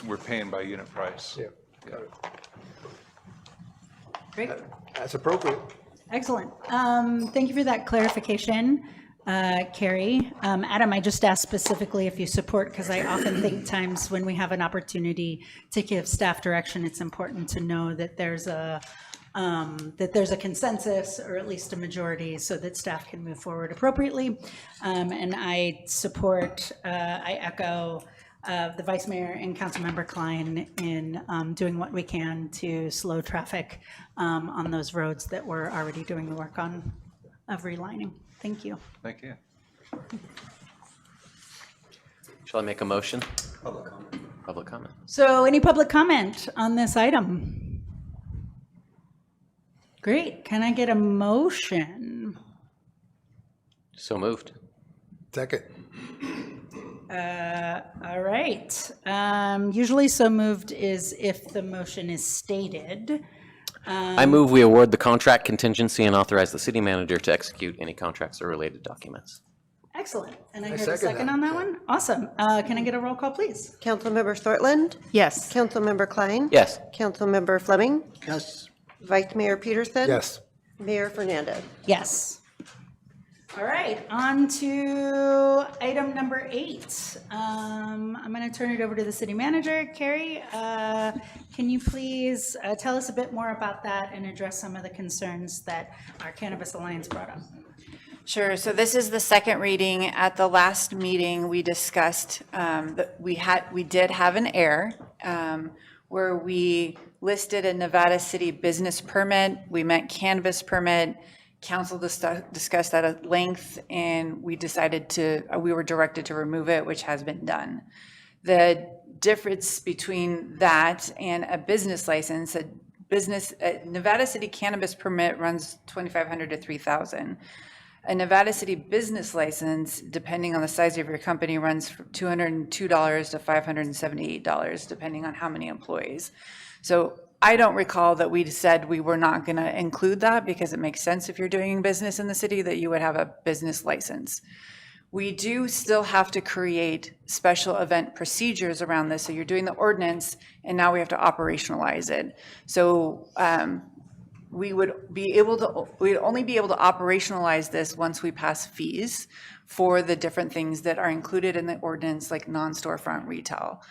we're paying by unit price. Yeah, got it. Great. That's appropriate. Excellent. Thank you for that clarification, Carrie. Adam, I just asked specifically if you support, because I often think times when we have an opportunity to give staff direction, it's important to know that there's a consensus, or at least a majority, so that staff can move forward appropriately. And I support, I echo the Vice Mayor and Councilmember Klein in doing what we can to slow traffic on those roads that we're already doing the work on of relining. Thank you. Thank you. Shall I make a motion? Public comment. So any public comment on this item? Great. Can I get a motion? So moved. Second. All right. Usually so moved is if the motion is stated. I move we award the contract contingency and authorize the city manager to execute any contracts or related documents. Excellent. And I I heard a second second that. on that one. Awesome. Can I get a roll call, please? Councilmember Sortland? Yes. Councilmember Klein? Yes. Councilmember Fleming? Yes. Vice Mayor Peterson? Yes. Mayor Fernandez? Yes. All right, on to item number 8. I'm going to turn it over to the city manager. Carrie, can you please tell us a bit more about that and address some of the concerns that our Cannabis Alliance brought up? Sure. So this is the second reading. At the last meeting, we discussed that we did have an error where we listed a Nevada City business permit. We meant cannabis permit. Council discussed that at length, and we were directed to remove it, which has been done. The difference between that and a business license, a Nevada City cannabis permit runs $2,500 to $3,000. A Nevada City business license, depending on the size of your company, runs from $202 to $578, depending on how many employees. So I don't recall that we said we were not going to include that, because it makes sense if you're doing business in the city that you would have a business license. We do still have to create special event procedures around this. So you're doing the ordinance, and now we have to operationalize it. So we'd only be able to operationalize this once we pass fees for the different things that are included in the ordinance, like non-storefront retail.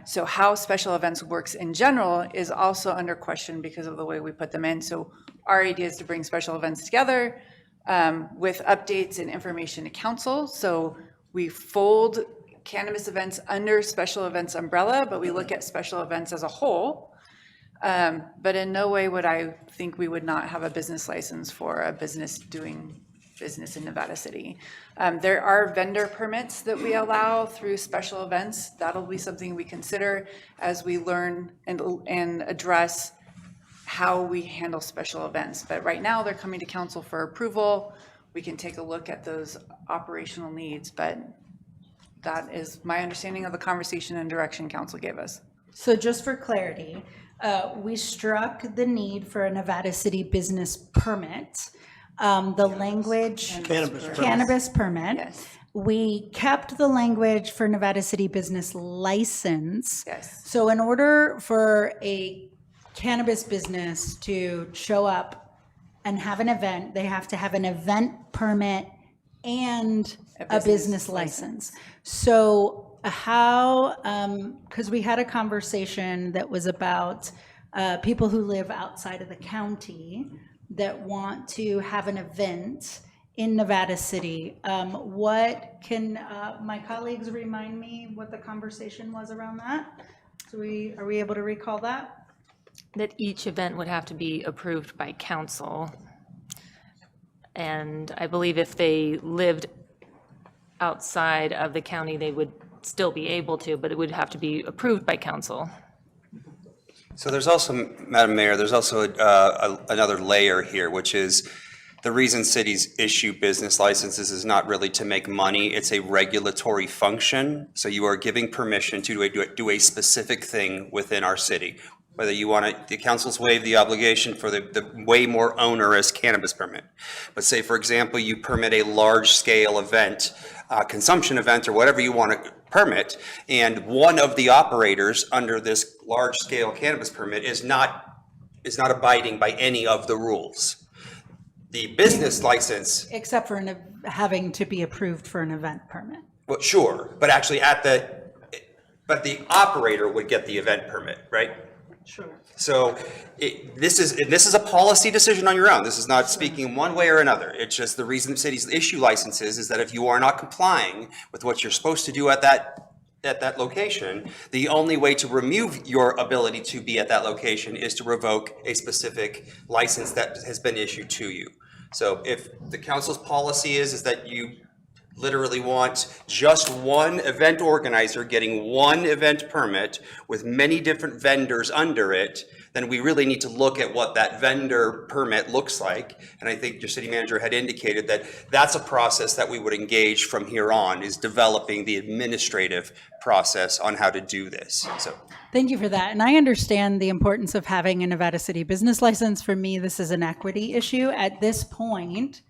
So how special events works in general is also under question because of the way we put them in. So our idea is to bring special events together with updates and information to council. So we fold cannabis events under special events umbrella, but we look at special events as a whole. But in no way would I think we would not have a business license for a business doing business in Nevada City. There are vendor permits that we allow through special events. That'll be something we consider as we learn and address how we handle special events. But right now, they're coming to council for approval. we can take a look at those operational needs, but that is my understanding of the conversation and direction council gave us. So just for clarity, we struck the need for a Nevada City business permit. The language. Cannabis permit. Yes. We kept the language for Nevada City business license. Yes. So in order for a cannabis business to show up and have an event, they have to have an event permit and a business license. So how, because we had a conversation that was about people who live outside of the county that want to have an event in Nevada City. What can my colleagues remind me what the conversation was around that? So are we able to recall that? That each event would have to be approved by council. And I believe if they lived outside of the county, they would still be able to, but it would have to be approved by council. So there's also, Madam Mayor, there's also another layer here, which is the reason cities issue business licenses is not really to make money. It's a regulatory function. So you are giving permission to do a specific thing within our city. Whether you want to, the council's waive the obligation for the way more onerous cannabis permit. But say, for example, you permit a large-scale event, consumption event, or whatever you want to permit, and one of the operators under this large-scale cannabis permit is not abiding by any of the rules. The business license, Except for having to be approved for an event permit. well, sure, but actually but the operator would get the event permit, right? Sure. So this is a policy decision on your own. This is not speaking one way or another. It's just the reason cities issue licenses is that if you are not complying with what you're supposed to do at that location, the only way to remove your ability to be at that location is to revoke a specific license that has been issued to you. So if the council's policy is that you literally want just one event organizer getting one event permit with many different vendors under it, then we really need to look at what that vendor permit looks like. And I think your city manager had indicated that that's a process that we would engage from here on, is developing the administrative process on how to do this. So Thank you for that. And I understand the importance of having a Nevada City business license. For me, this is an equity issue. At this point,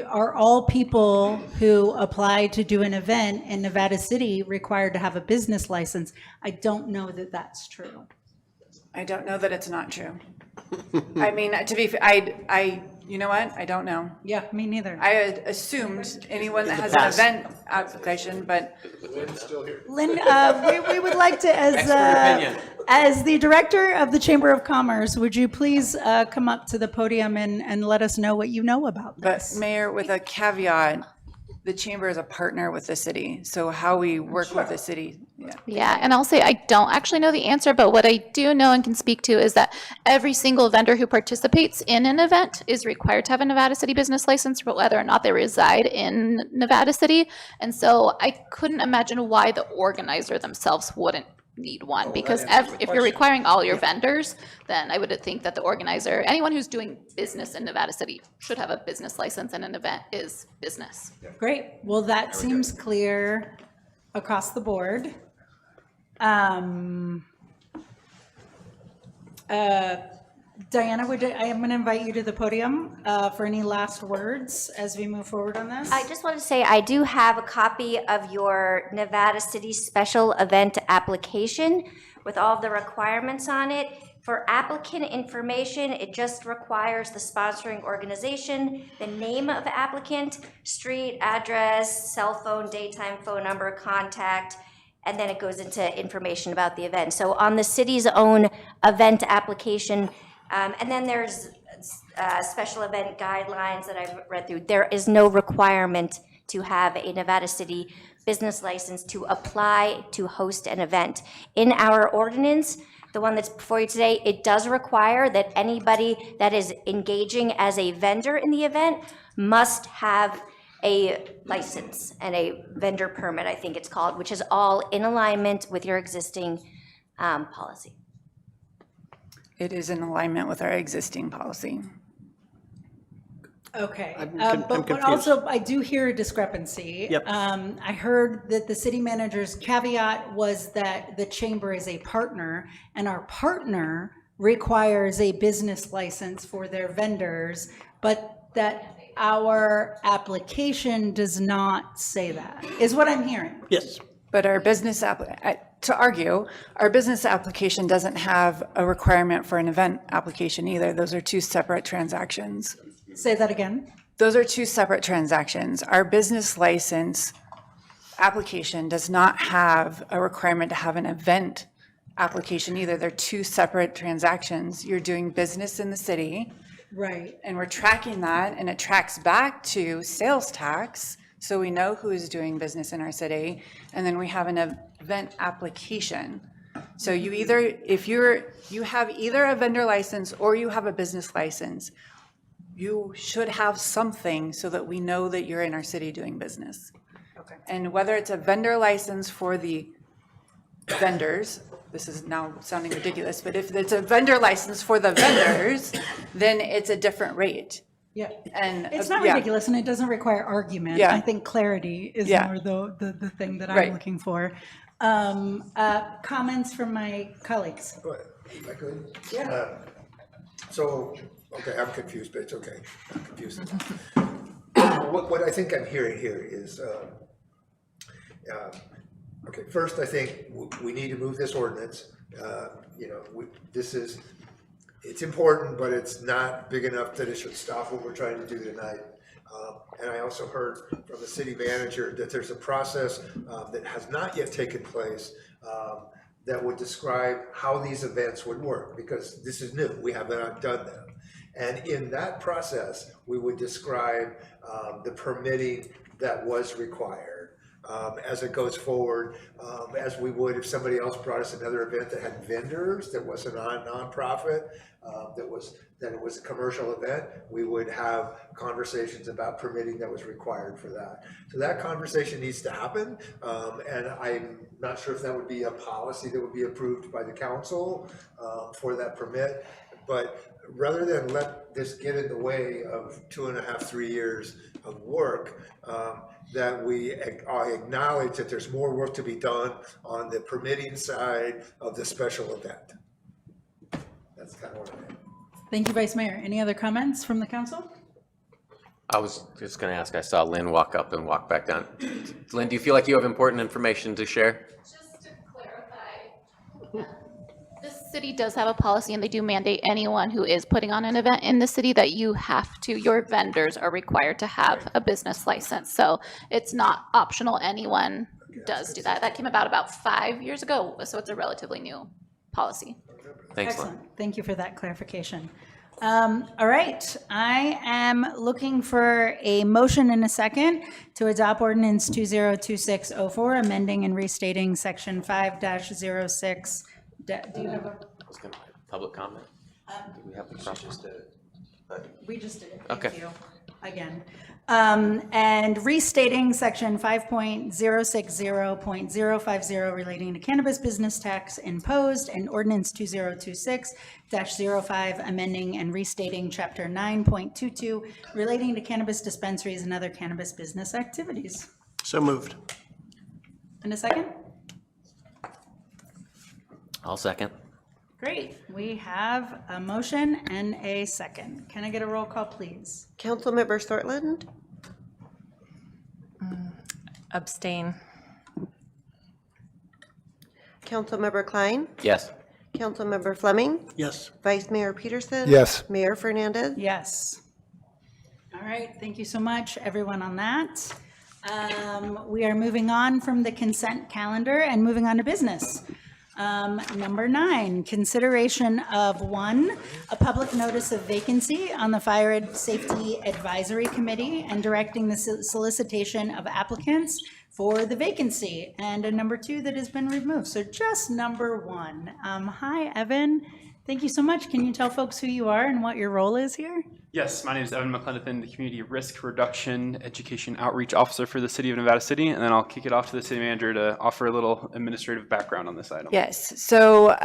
are all people who apply to do an event in Nevada City required to have a business license? I don't know that that's true. I don't know that it's not true. I mean, to be, you know what? I don't know. Yeah, me neither. I had assumed anyone that has an event application, but. Lynn, we would like to, as the director of the Chamber of Commerce, would you please come up to the podium and let us know what you know about this? But Mayor, with a caveat, the chamber is a partner with the city, so how we work with the city, yeah. Yeah, and I'll say I don't actually know the answer, but what I do know and can speak to is that every single vendor who participates in an event is required to have a Nevada City business license, whether or not they reside in Nevada City. And so I couldn't imagine why the organizer themselves wouldn't need one, because if you're requiring all your vendors, then I would think that the organizer, anyone who's doing business in Nevada City, should have a business license, and an event is business. Great. Well, that seems clear across the board. Diana, I am going to invite you to the podium for any last words as we move forward on this. I just want to say I do have a copy of your Nevada City special event application with all of the requirements on it. For applicant information, it just requires the sponsoring organization, the name of the applicant, street, address, cell phone, daytime phone number, contact, and then it goes into information about the event. So on the city's own event application, and then there's special event guidelines that I've read through. There is no requirement to have a Nevada City business license to apply to host an event. In our ordinance, the one that's before you today, it does require that anybody that is engaging as a vendor in the event must have a license and a vendor permit, I think it's called, which is all in alignment with your existing policy. It is in alignment with our existing policy. Okay, I'm but confused. also I do hear a discrepancy. Yep. I heard that the city manager's caveat was that the chamber is a partner, and our partner requires a business license for their vendors, but that our application does not say that, is what I'm hearing. Yes. But our business to argue, our business application doesn't have a requirement for an event application either. Those are two separate transactions. Say that again. Those are two separate transactions. Our business license application does not have a requirement to have an event application either. They're two separate transactions. You're doing business in the city. Right. And we're tracking that, and it tracks back to sales tax, so we know who is doing business in our city. And then we have an event application. So you either, if you have either a vendor license or you have a business license, you should have something so that we know that you're in our city doing business. Okay. And whether it's a vendor license for the vendors, this is now sounding ridiculous, but if it's a vendor license for the vendors, then it's a different rate. Yeah. And It's not yeah. ridiculous, and it doesn't require argument. Yeah. I think clarity is Yeah. more the thing that I'm Right. looking for. Comments from my colleagues? If I could? Yeah. So, okay, I'm confused, but it's okay. I'm confused. What I think I'm hearing here is, okay, first, I think we need to move this ordinance. You know, it's important, but it's not big enough that it should stop what we're trying to do tonight. And I also heard from the city manager that there's a process that has not yet taken place that would describe how these events would work, because this is new. We have not done them. And in that process, we would describe the permitting that was required as it goes forward, as we would if somebody else brought us another event that had vendors, that was a nonprofit, that it was a commercial event, we would have conversations about permitting that was required for that. So that conversation needs to happen, and I'm not sure if that would be a policy that would be approved by the council for that permit. But rather than let this get in the way of 2.5, 3 years of work, that we acknowledge that there's more work to be done on the permitting side of the special event. That's kind of what I mean. Thank you, Vice Mayor. Any other comments from the council? I was just going to ask, I saw Lynn walk up and walk back down. Lynn, do you feel like you have important information to share? Just to clarify, the city does have a policy, and they do mandate anyone who is putting on an event in the city that your vendors are required to have a business license. So it's not optional. Anyone does do that. That came about 5 years ago, so it's a relatively new policy. Thanks, Lynn. Excellent. Thank you for that clarification. All right, I am looking for a motion and a second to adopt ordinance 202604, amending and restating section 5-06. Do you have a? Public comment? Do we have the proper? We just did it. Okay. Thank you. Again. And restating section 5.060.050 relating to cannabis business tax imposed, and ordinance 2026-05 amending and restating chapter 9.22 relating to cannabis dispensaries and other cannabis business activities. So moved. In a second? I'll second. Great. We have a motion and a second. Can I get a roll call, please? Councilmember Sortland, Abstain. Councilmember Klein, Yes. Councilmember Fleming, Yes. Vice Mayor Peterson. Yes. Mayor Fernandez. Yes. All right, thank you so much, everyone, on that. We are moving on from the consent calendar and moving on to business. Number 9, consideration of 1, a public notice of vacancy on the Fire Safety Advisory Committee and directing the solicitation of applicants for the vacancy, and a number 2 that has been removed. So just number 1. Hi, Evan. Thank you so much. Can you tell folks who you are and what your role is here? Yes, my name is Evan McClenathan, the Community Risk Reduction Education Outreach Officer for the City of Nevada City, and then I'll kick it off to the City Manager to offer a little administrative background on this item. Yes, so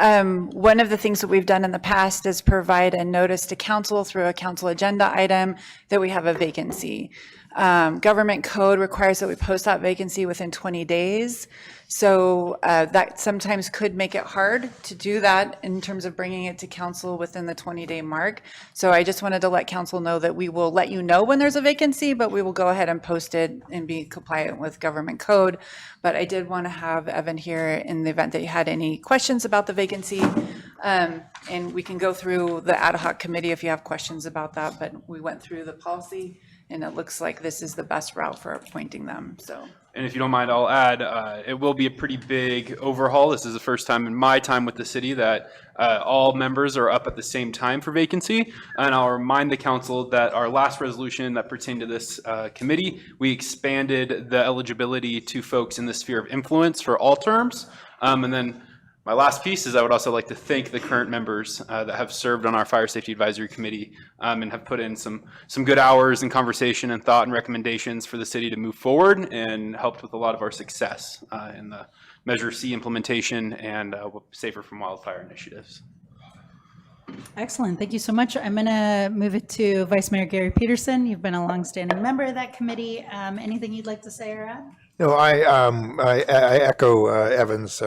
one of the things that we've done in the past is provide a notice to council through a council agenda item that we have a vacancy. Government code requires that we post that vacancy within 20 days. So that sometimes could make it hard to do that in terms of bringing it to council within the 20-day mark. So I just wanted to let council know that we will let you know when there's a vacancy, but we will go ahead and post it and be compliant with government code. But I did want to have Evan here in the event that you had any questions about the vacancy. And we can go through the ad hoc committee if you have questions about that, but we went through the policy and it looks like this is the best route for appointing them, so. And if you don't mind, I'll add, it will be a pretty big overhaul. This is the first time in my time with the city that all members are up at the same time for vacancy. And I'll remind the council that our last resolution that pertained to this committee, we expanded the eligibility to folks in the sphere of influence for all terms. And then my last piece is I would also like to thank the current members that have served on our Fire Safety Advisory Committee and have put in some good hours and conversation and thought and recommendations for the city to move forward and helped with a lot of our success in the Measure C implementation and Safer from Wildfire initiatives. Excellent. Thank you so much. I'm going to move it to Vice Mayor Gary Peterson. You've been a longstanding member of that committee. Anything you'd like to say or add? No, I echo Evan's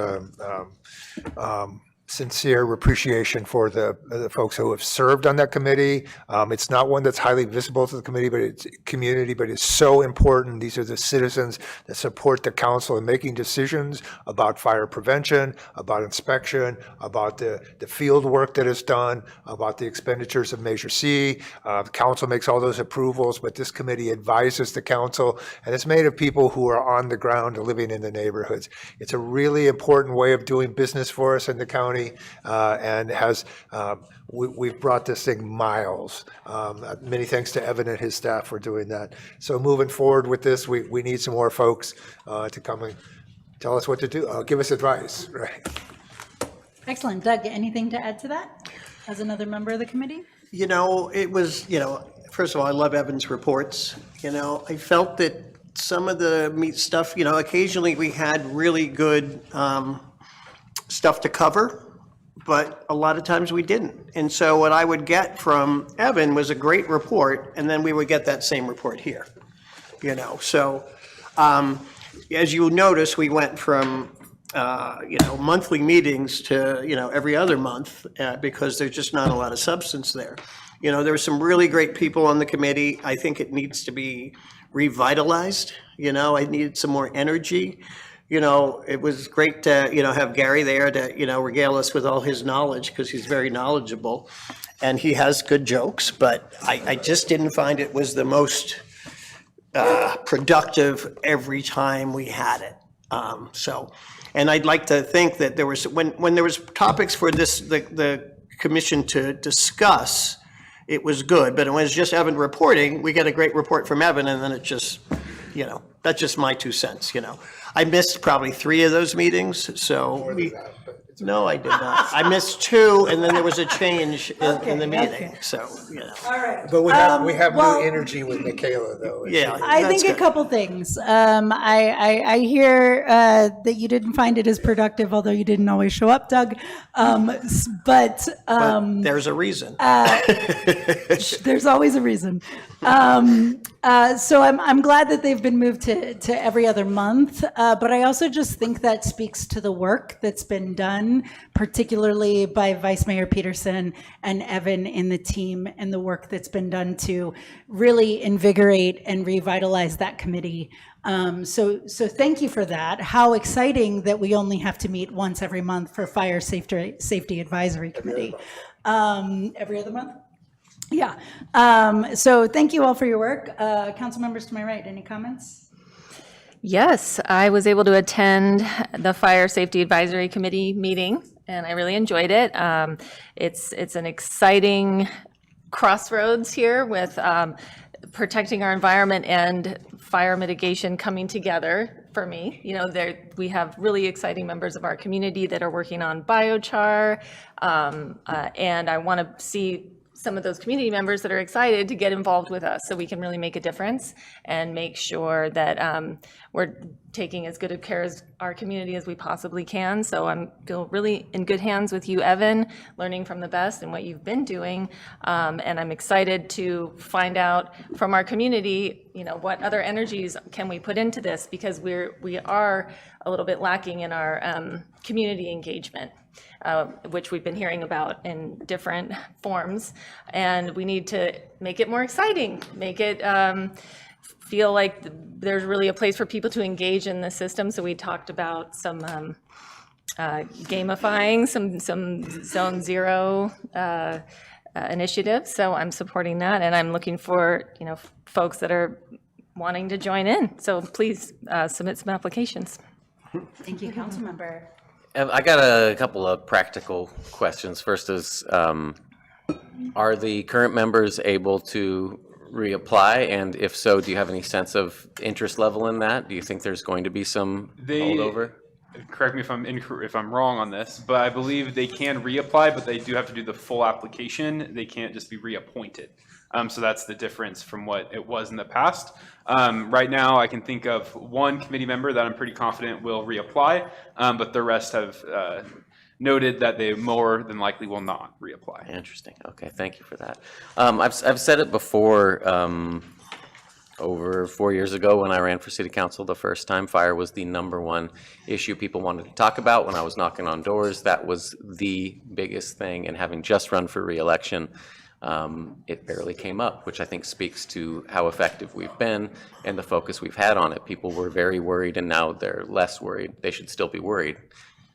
sincere appreciation for the folks who have served on that committee. It's not one that's highly visible to the committee, but it's community, but it's so important. These are the citizens that support the council in making decisions about fire prevention, about inspection, about the field work that is done, about the expenditures of Measure C. The council makes all those approvals, but this committee advises the council, and it's made of people who are on the ground living in the neighborhoods. It's a really important way of doing business for us in the county. And has we've brought this thing miles. Many thanks to Evan and his staff for doing that. So moving forward with this, we need some more folks to come and tell us what to do, give us advice, right? Excellent. Doug, anything to add to that as another member of the committee? You know, it was, first of all, I love Evan's reports. I felt that some of the stuff, occasionally we had really good stuff to cover, but a lot of times we didn't. And so what I would get from Evan was a great report, and then we would get that same report here, So as you notice, we went from, monthly meetings to, every other month because there's just not a lot of substance there. There were some really great people on the committee. I think it needs to be revitalized. I needed some more energy. It was great to, have Gary there to, regale us with all his knowledge because he's very knowledgeable and he has good jokes, but I just didn't find it was the most productive every time we had it. And I'd like to think that there was, when there was topics for the commission to discuss, it was good, but when it's just Evan reporting, we get a great report from Evan and then it just, that's just my 2 cents, I missed probably 3 of those meetings, so no, I did not. I missed 2, and then there was a change in the meeting, so, All right. But we have new energy with Michaela, though. Yeah. I think a couple things. I hear that you didn't find it as productive, although you didn't always show up, Doug. But there's a reason. There's always a reason. So I'm glad that they've been moved to every other month. But I also just think that speaks to the work that's been done, particularly by Vice Mayor Peterson and Evan in the team, and the work that's been done to really invigorate and revitalize that committee. So thank you for that. How exciting that we only have to meet once every month for Fire Safety Advisory Committee. Every other month? Yeah. So thank you all for your work. Council members to my right, any comments? Yes, I was able to attend the Fire Safety Advisory Committee meeting, and I really enjoyed it. It's an exciting crossroads here with protecting our environment and fire mitigation coming together for me. You know, we have really exciting members of our community that are working on biochar, and I want to see some of those community members that are excited to get involved with us so we can really make a difference and make sure that we're taking as good of care as our community as we possibly can. So I feel really in good hands with you, Evan, learning from the best and what you've been doing. And I'm excited to find out from our community, you know, what other energies can we put into this, because we are a little bit lacking in our community engagement. Which we've been hearing about in different forms, and we need to make it more exciting, make it feel like there's really a place for people to engage in the system. So we talked about some gamifying, some Zone Zero initiatives. So I'm supporting that, and I'm looking for, you know, folks that are wanting to join in. So please submit some applications. Thank you, Councilmember. I got a couple of practical questions. First is, are the current members able to reapply? And if so, do you have any sense of interest level in that? Do you think there's going to be some holdover? Correct me if I'm wrong on this, but I believe they can reapply, but they do have to do the full application. They can't just be reappointed. So that's the difference from what it was in the past. Right now, I can think of one committee member that I'm pretty confident will reapply, but the rest have noted that they more than likely will not reapply. Interesting. Okay, thank you for that. I've said it before. Over 4 years ago, when I ran for city council the first time, fire was the #1 issue people wanted to talk about. When I was knocking on doors, that was the biggest thing. And having just run for re-election, it barely came up, which I think speaks to how effective we've been and the focus we've had on it. People were very worried, and now they're less worried. They should still be worried.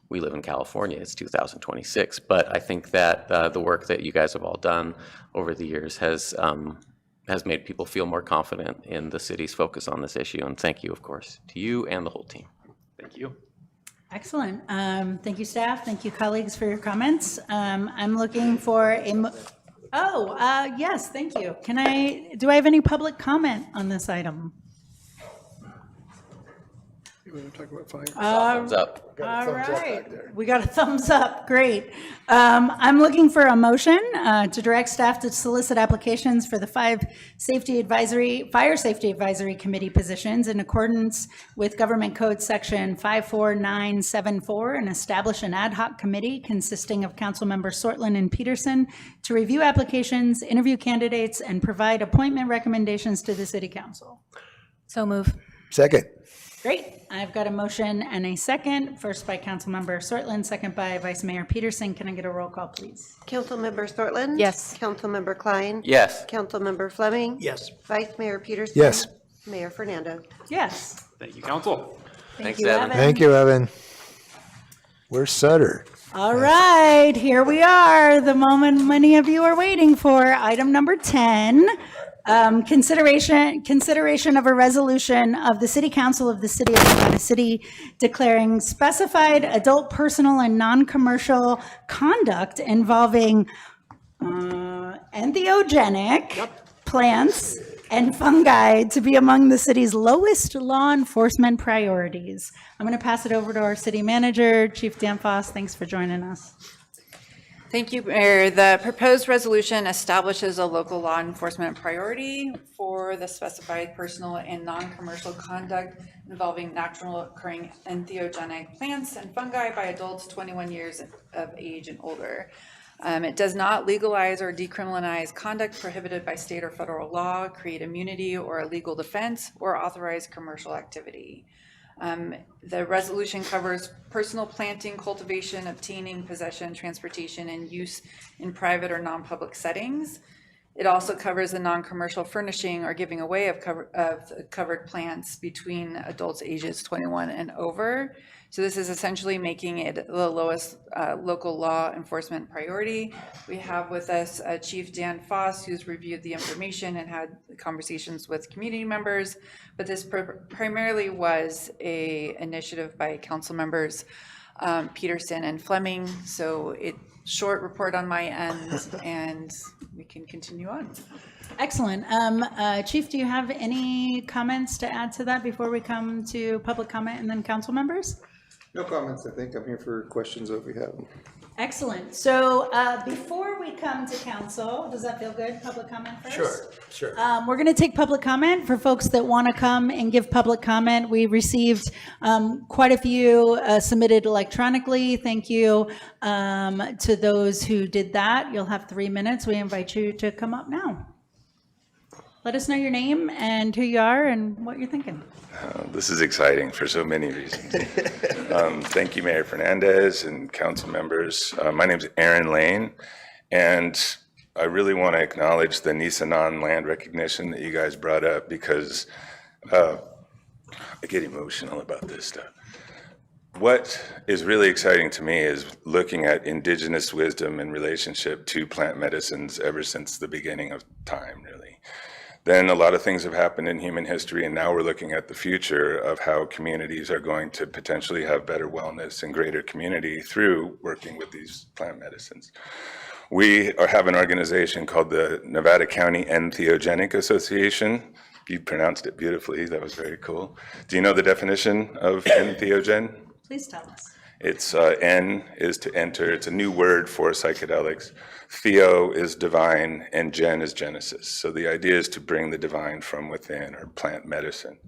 We live in California, it's 2026, but I think that the work that you guys have all done over the years has made people feel more confident in the city's focus on this issue. And thank you, of course, to you and the whole team. Thank you. Excellent. Thank you, staff. Thank you, colleagues, for your comments. I'm looking for yes, thank you. Do I have any public comment on this item? You want to talk about fire? Thumbs up. All right, we got a thumbs up, great. I'm looking for a motion to direct staff to solicit applications for the 5 fire safety advisory committee positions in accordance with Government Code Section 54974, and establish an ad hoc committee consisting of council members Sortland and Peterson to review applications, interview candidates, and provide appointment recommendations to the city council. So move. Second. Great. I've got a motion and a second. First by Councilmember Sortland, second by Vice Mayor Peterson. Can I get a roll call, please? Councilmember Sortland? Yes. Councilmember Klein? Yes. Councilmember Fleming? Yes. Vice Mayor Peterson? Yes. Mayor Fernando? Yes. Thank you, council. Thanks, you, Evan. Thank you, Evan. Where's Sutter? All right, here we are, the moment many of you are waiting for. Item number 10, consideration of a resolution of the City Council of the City of Nevada City declaring specified adult, personal, and non-commercial conduct involving entheogenic plants and fungi to be among the city's lowest law enforcement priorities. I'm going to pass it over to our city manager, Chief Dan Foss. Thanks for joining us. Thank you, Mayor. The proposed resolution establishes a local law enforcement priority for the specified personal and non-commercial conduct involving natural occurring entheogenic plants and fungi by adults 21 years of age and older. It does not legalize or decriminalize conduct prohibited by state or federal law, create immunity or a legal defense, or authorize commercial activity. The resolution covers personal planting, cultivation, obtaining, possession, transportation, and use in private or non-public settings. It also covers the non-commercial furnishing or giving away of covered plants between adults ages 21 and over. So this is essentially making it the lowest local law enforcement priority. We have with us Chief Dan Foss, who's reviewed the information and had conversations with community members, but this primarily was an initiative by council members Peterson and Fleming. So short report on my end, and we can continue on. Excellent. Chief, do you have any comments to add to that before we come to public comment and then council members? No comments. I think I'm here for questions if we have them. Excellent. So before we come to council, does that feel good? Public comment first? Sure. We're going to take public comment for folks that want to come and give public comment. We received quite a few submitted electronically. Thank you to those who did that. You'll have 3 minutes. We invite you to come up now. Let us know your name and who you are and what you're thinking. This is exciting for so many reasons. Thank you, Mayor Fernandez and council members. My name is Aaron Lane, and I really want to acknowledge the Nisenan land recognition that you guys brought up, because I get emotional about this stuff. What is really exciting to me is looking at indigenous wisdom in relationship to plant medicines ever since the beginning of time, really. Then a lot of things have happened in human history, and now we're looking at the future of how communities are going to potentially have better wellness and greater community through working with these plant medicines. We have an organization called the Nevada County Entheogenic Association. You pronounced it beautifully. That was very cool. Do you know the definition of entheogen? Please tell us. It's N is to enter. It's a new word for psychedelics. Theo is divine, and gen is Genesis. So the idea is to bring the divine from within, or plant medicine.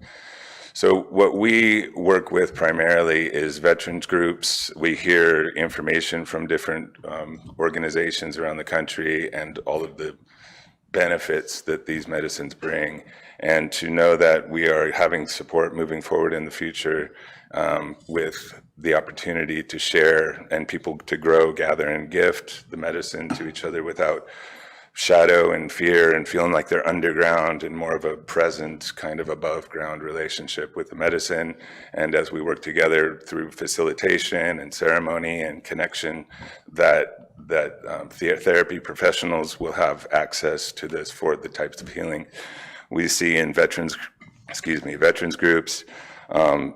So what we work with primarily is veterans groups. We hear information from different organizations around the country and all of the benefits that these medicines bring. And to know that we are having support moving forward in the future with the opportunity to share and people to grow, gather, and gift the medicine to each other without shadow and fear, and feeling like they're underground, and more of a present kind of above ground relationship with the medicine. And as we work together through facilitation and ceremony and connection, that therapy professionals will have access to this for the types of healing we see in veterans groups.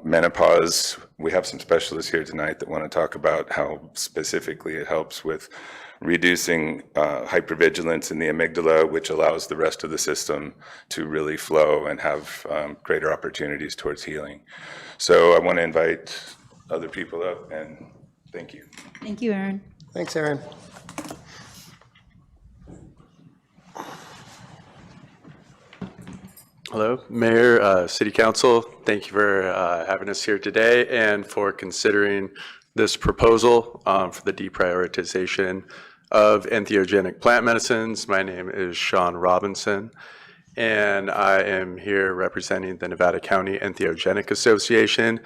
Menopause, we have some specialists here tonight that want to talk about how specifically it helps with reducing hypervigilance in the amygdala, which allows the rest of the system to really flow and have greater opportunities towards healing. So I want to invite other people up, and thank you. Thank you, Aaron. Thanks, Aaron. Hello, Mayor, City Council. Thank you for having us here today and for considering this proposal for the deprioritization of entheogenic plant medicines. My name is Sean Robinson, and I am here representing the Nevada County Entheogenic Association.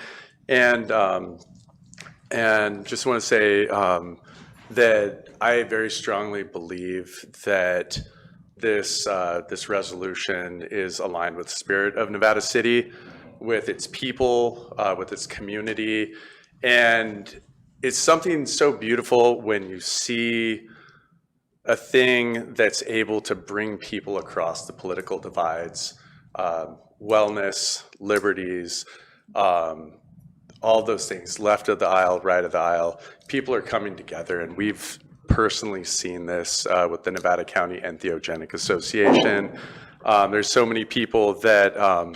And just want to say that I very strongly believe that this resolution is aligned with the spirit of Nevada City, with its people, with its community. And it's something so beautiful when you see a thing that's able to bring people across the political divides, wellness, liberties, all those things, left of the aisle, right of the aisle. People are coming together, and we've personally seen this with the Nevada County Entheogenic Association. There's so many people that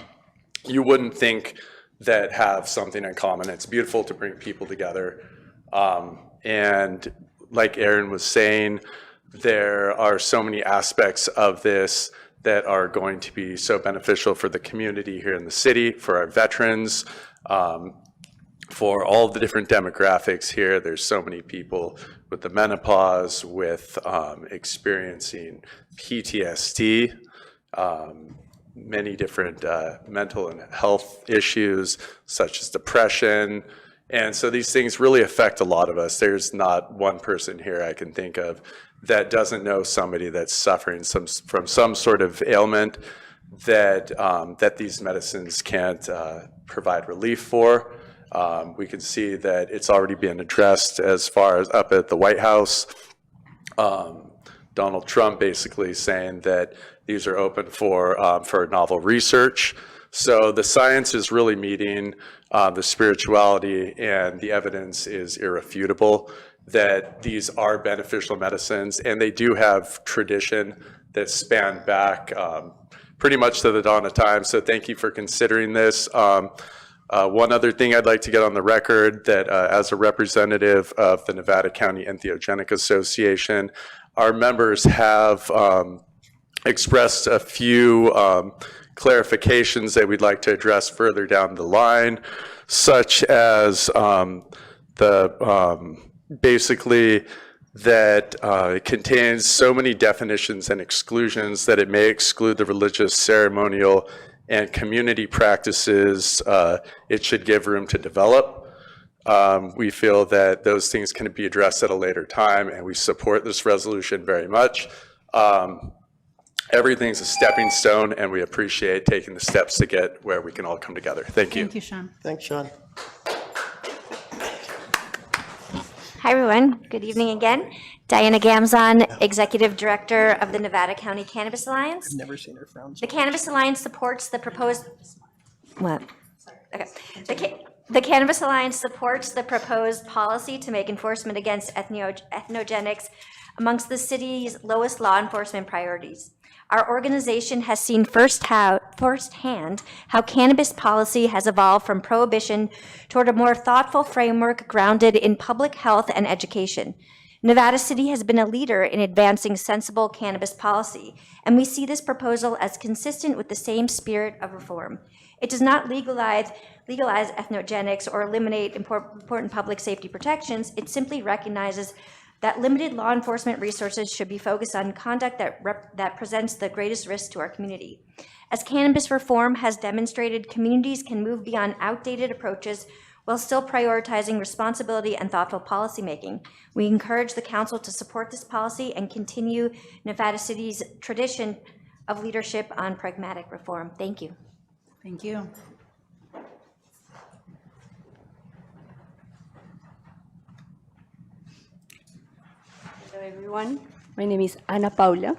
you wouldn't think that have something in common. It's beautiful to bring people together. And like Aaron was saying, there are so many aspects of this that are going to be so beneficial for the community here in the city, for our veterans, for all the different demographics here. There's so many people with the menopause, with experiencing PTSD, many different mental and health issues such as depression. And so these things really affect a lot of us. There's not one person here I can think of that doesn't know somebody that's suffering from some sort of ailment that these medicines can't provide relief for. We can see that it's already been addressed as far as up at the White House. Donald Trump basically saying that these are open for novel research. So the science is really meeting the spirituality, and the evidence is irrefutable that these are beneficial medicines, and they do have tradition that span back pretty much to the dawn of time. So thank you for considering this. One other thing I'd like to get on the record, that as a representative of the Nevada County Entheogenic Association, our members have expressed a few clarifications that we'd like to address further down the line, such as basically that it contains so many definitions and exclusions that it may exclude the religious, ceremonial, and community practices it should give room to develop. We feel that those things can be addressed at a later time, and we support this resolution very much. Everything's a stepping stone, and we appreciate taking the steps to get where we can all come together. Thank you. Thank you, Sean. Thanks, Sean. Hi, everyone. Good evening again. Diana Gamzon, Executive Director of the Nevada County Cannabis Alliance. I've never seen her frown. The Cannabis Alliance supports the proposed, what? Okay. The Cannabis Alliance supports the proposed policy to make enforcement against ethnogenics amongst the city's lowest law enforcement priorities. Our organization has seen firsthand how cannabis policy has evolved from prohibition toward a more thoughtful framework grounded in public health and education. Nevada City has been a leader in advancing sensible cannabis policy, and we see this proposal as consistent with the same spirit of reform. It does not legalize ethnogenics or eliminate important public safety protections. It simply recognizes that limited law enforcement resources should be focused on conduct that presents the greatest risk to our community. As cannabis reform has demonstrated, communities can move beyond outdated approaches while still prioritizing responsibility and thoughtful policymaking. We encourage the council to support this policy and continue Nevada City's tradition of leadership on pragmatic reform. Thank you. Thank you. Hello, everyone. My name is Ana Paula.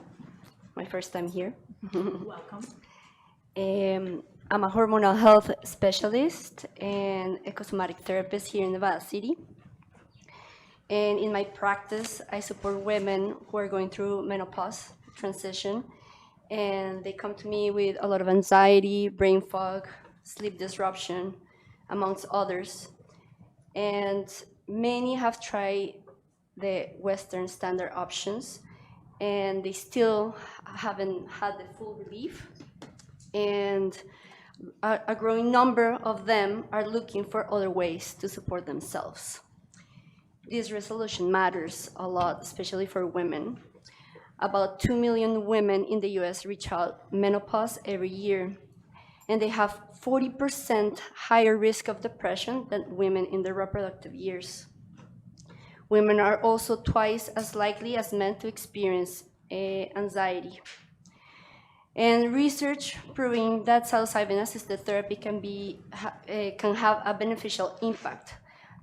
My first time here. Welcome. I'm a hormonal health specialist and ecosomatic therapist here in Nevada City. And in my practice, I support women who are going through menopause transition. And they come to me with a lot of anxiety, brain fog, sleep disruption, amongst others. And many have tried the Western standard options, and they still haven't had the full relief. And a growing number of them are looking for other ways to support themselves. This resolution matters a lot, especially for women. About 2 million women in the US reach out menopause every year, and they have 40% higher risk of depression than women in their reproductive years. Women are also twice as likely as men to experience anxiety. And research proving that psilocybin-assisted therapy can have a beneficial impact.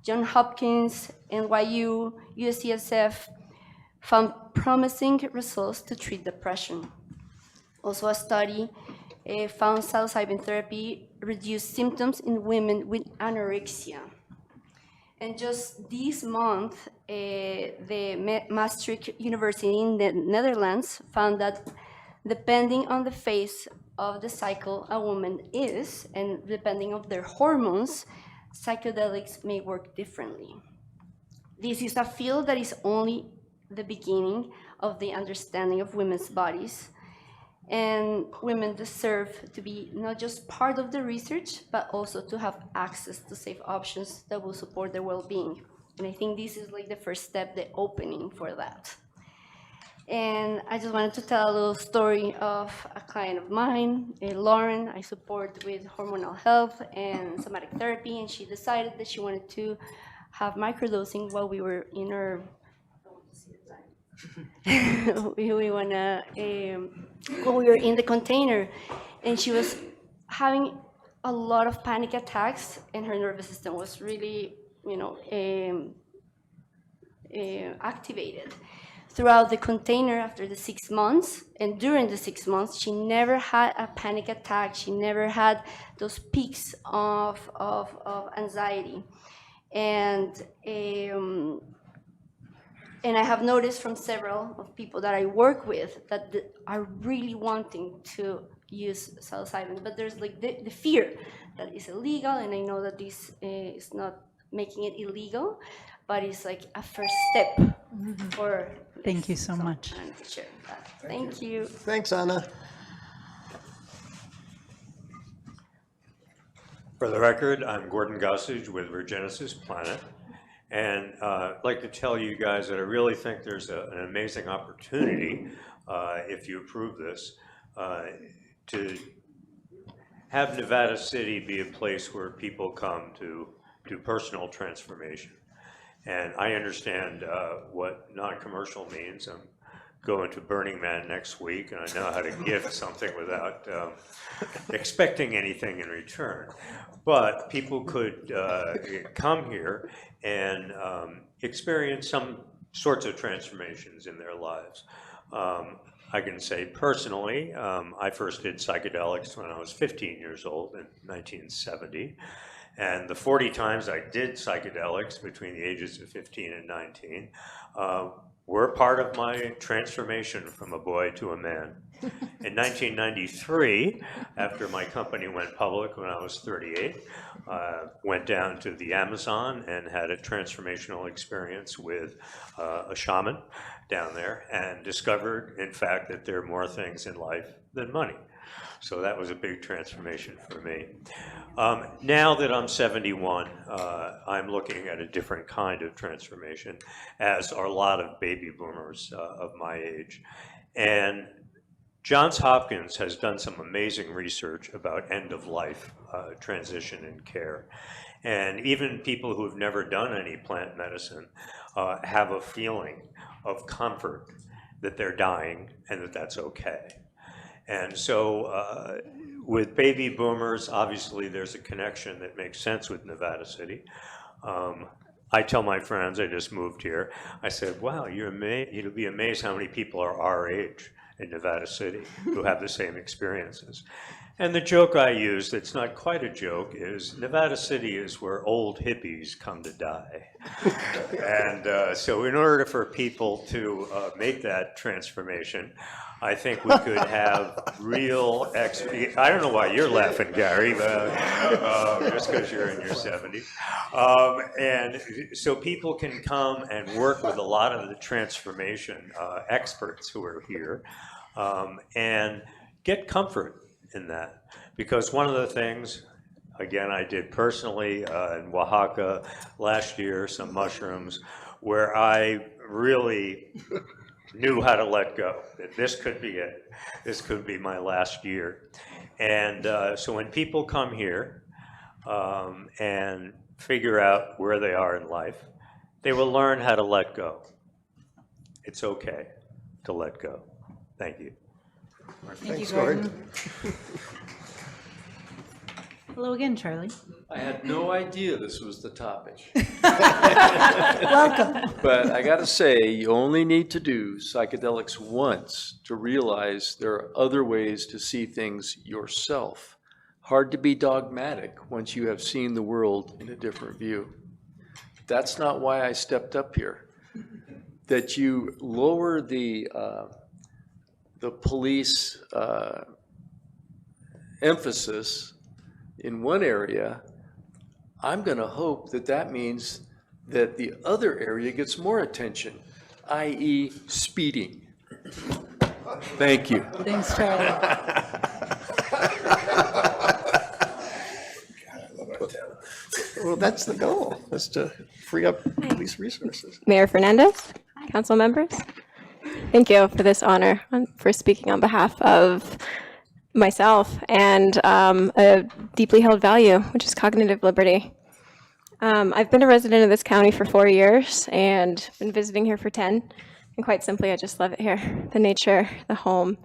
Johns Hopkins, NYU, UCSF found promising results to treat depression. Also, a study found psilocybin therapy reduced symptoms in women with anorexia. And just this month, the Maastricht University in the Netherlands found that depending on the phase of the cycle a woman is, and depending on their hormones, psychedelics may work differently. This is a field that is only the beginning of the understanding of women's bodies, and women deserve to be not just part of the research, but also to have access to safe options that will support their well-being. And I think this is like the first step, the opening for that. And I just wanted to tell a little story of a client of mine, Lauren. I support with hormonal health and somatic therapy, and she decided that she wanted to have microdosing while we were in our we were in the container, and she was having a lot of panic attacks, and her nervous system was really, activated. throughout the container after the 6 months, and during the 6 months, she never had a panic attack. She never had those peaks of anxiety. And I have noticed from several of people that I work with that are really wanting to use psilocybin, but there's like the fear that it's illegal, and I know that this is not making it illegal, but it's like a first step for. Thank you so much. I wanted to share that. Thank you. Thanks, Anna. For the record, I'm Gordon Gossage with Regenesis Planet, and I'd like to tell you guys that I really think there's an amazing opportunity, if you approve this, to have Nevada City be a place where people come to do personal transformation. And I understand what non-commercial means. I'm going to Burning Man next week, and I know how to gift something without expecting anything in return. But people could come here and experience some sorts of transformations in their lives. I can say personally, I first did psychedelics when I was 15 years old in 1970. And the 40 times I did psychedelics between the ages of 15 and 19 were part of my transformation from a boy to a man. In 1993, after my company went public when I was 38, went down to the Amazon and had a transformational experience with a shaman down there, and discovered, in fact, that there are more things in life than money. So that was a big transformation for me. Now that I'm 71, I'm looking at a different kind of transformation, as are a lot of baby boomers of my age. And Johns Hopkins has done some amazing research about end-of-life transition and care. And even people who have never done any plant medicine have a feeling of comfort that they're dying and that that's okay. And so with baby boomers, obviously there's a connection that makes sense with Nevada City. I tell my friends, I just moved here, I said, wow, you'll be amazed how many people are our age in Nevada City who have the same experiences. And the joke I use that's not quite a joke is Nevada City is where old hippies come to die. And so in order for people to make that transformation, I think we could have real I don't know why you're laughing, Gary, but, just because you're in your 70s. And so people can come and work with a lot of the transformation experts who are here and get comfort in that. Because one of the things, again, I did personally in Oaxaca last year, some mushrooms, where I really knew how to let go, that this could be it. This could be my last year. And so when people come here and figure out where they are in life, they will learn how to let go. It's okay to let go. Thank you. Thank you, Gordon. Hello again, Charlie. I had no idea this was the topic. Welcome. But I got to say, you only need to do psychedelics once to realize there are other ways to see things yourself. Hard to be dogmatic once you have seen the world in a different view. That's not why I stepped up here. That you lower the police emphasis in one area, I'm going to hope that that means that the other area gets more attention, i.e. speeding. Thank you. Thanks, Charlie. Well, that's the goal, is to free up police resources. Mayor Fernandez, council members, thank you for this honor for speaking on behalf of myself and a deeply held value, which is cognitive liberty. I've been a resident of this county for 4 years and been visiting here for 10. And quite simply, I just love it here. The nature, the home,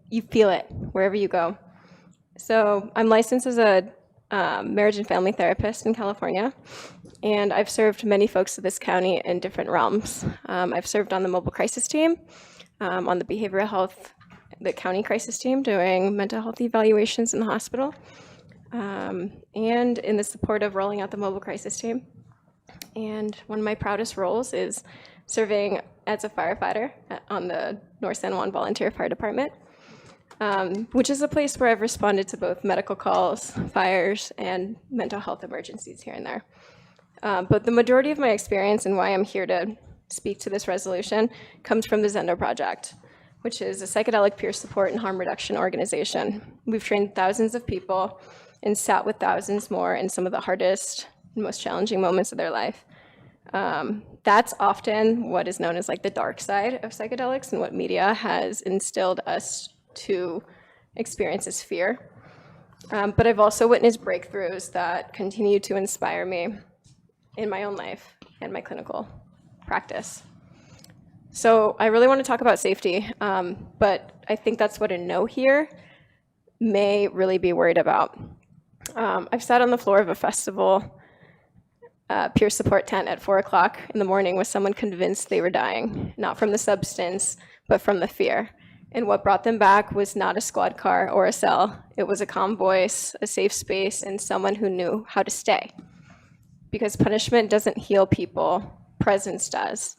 you feel it wherever you go. So I'm licensed as a marriage and family therapist in California, and I've served many folks of this county in different realms. I've served on the mobile crisis team, on the behavioral health, the county crisis team doing mental health evaluations in the hospital, and in the support of rolling out the mobile crisis team. And one of my proudest roles is serving as a firefighter on the North San Juan Volunteer Fire Department, which is a place where I've responded to both medical calls, fires, and mental health emergencies here and there. But the majority of my experience and why I'm here to speak to this resolution comes from the Zendo Project, which is a psychedelic peer support and harm reduction organization. We've trained thousands of people and sat with thousands more in some of the hardest and most challenging moments of their life. That's often what is known as like the dark side of psychedelics and what media has instilled us to experience as fear. But I've also witnessed breakthroughs that continue to inspire me in my own life and my clinical practice. So I really want to talk about safety, but I think that's what a no here may really be worried about. I've sat on the floor of a festival peer support tent at 4 o'clock in the morning with someone convinced they were dying, not from the substance, but from the fear. And what brought them back was not a squad car or a cell. It was a calm voice, a safe space, and someone who knew how to stay. Because punishment doesn't heal people, presence does.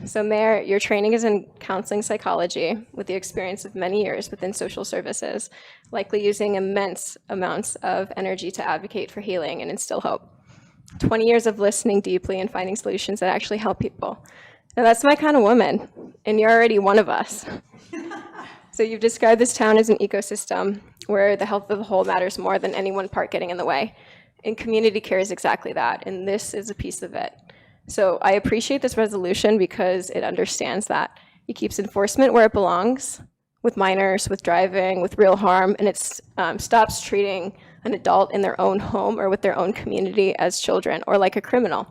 So Mayor, your training is in counseling psychology with the experience of many years within social services, likely using immense amounts of energy to advocate for healing and instill hope. 20 years of listening deeply and finding solutions that actually help people. Now that's my kind of woman, and you're already one of us. So you've described this town as an ecosystem where the health of the whole matters more than any one part getting in the way. And community care is exactly that, and this is a piece of it. So I appreciate this resolution because it understands that. It keeps enforcement where it belongs, with minors, with driving, with real harm, and it stops treating an adult in their own home or with their own community as children or like a criminal.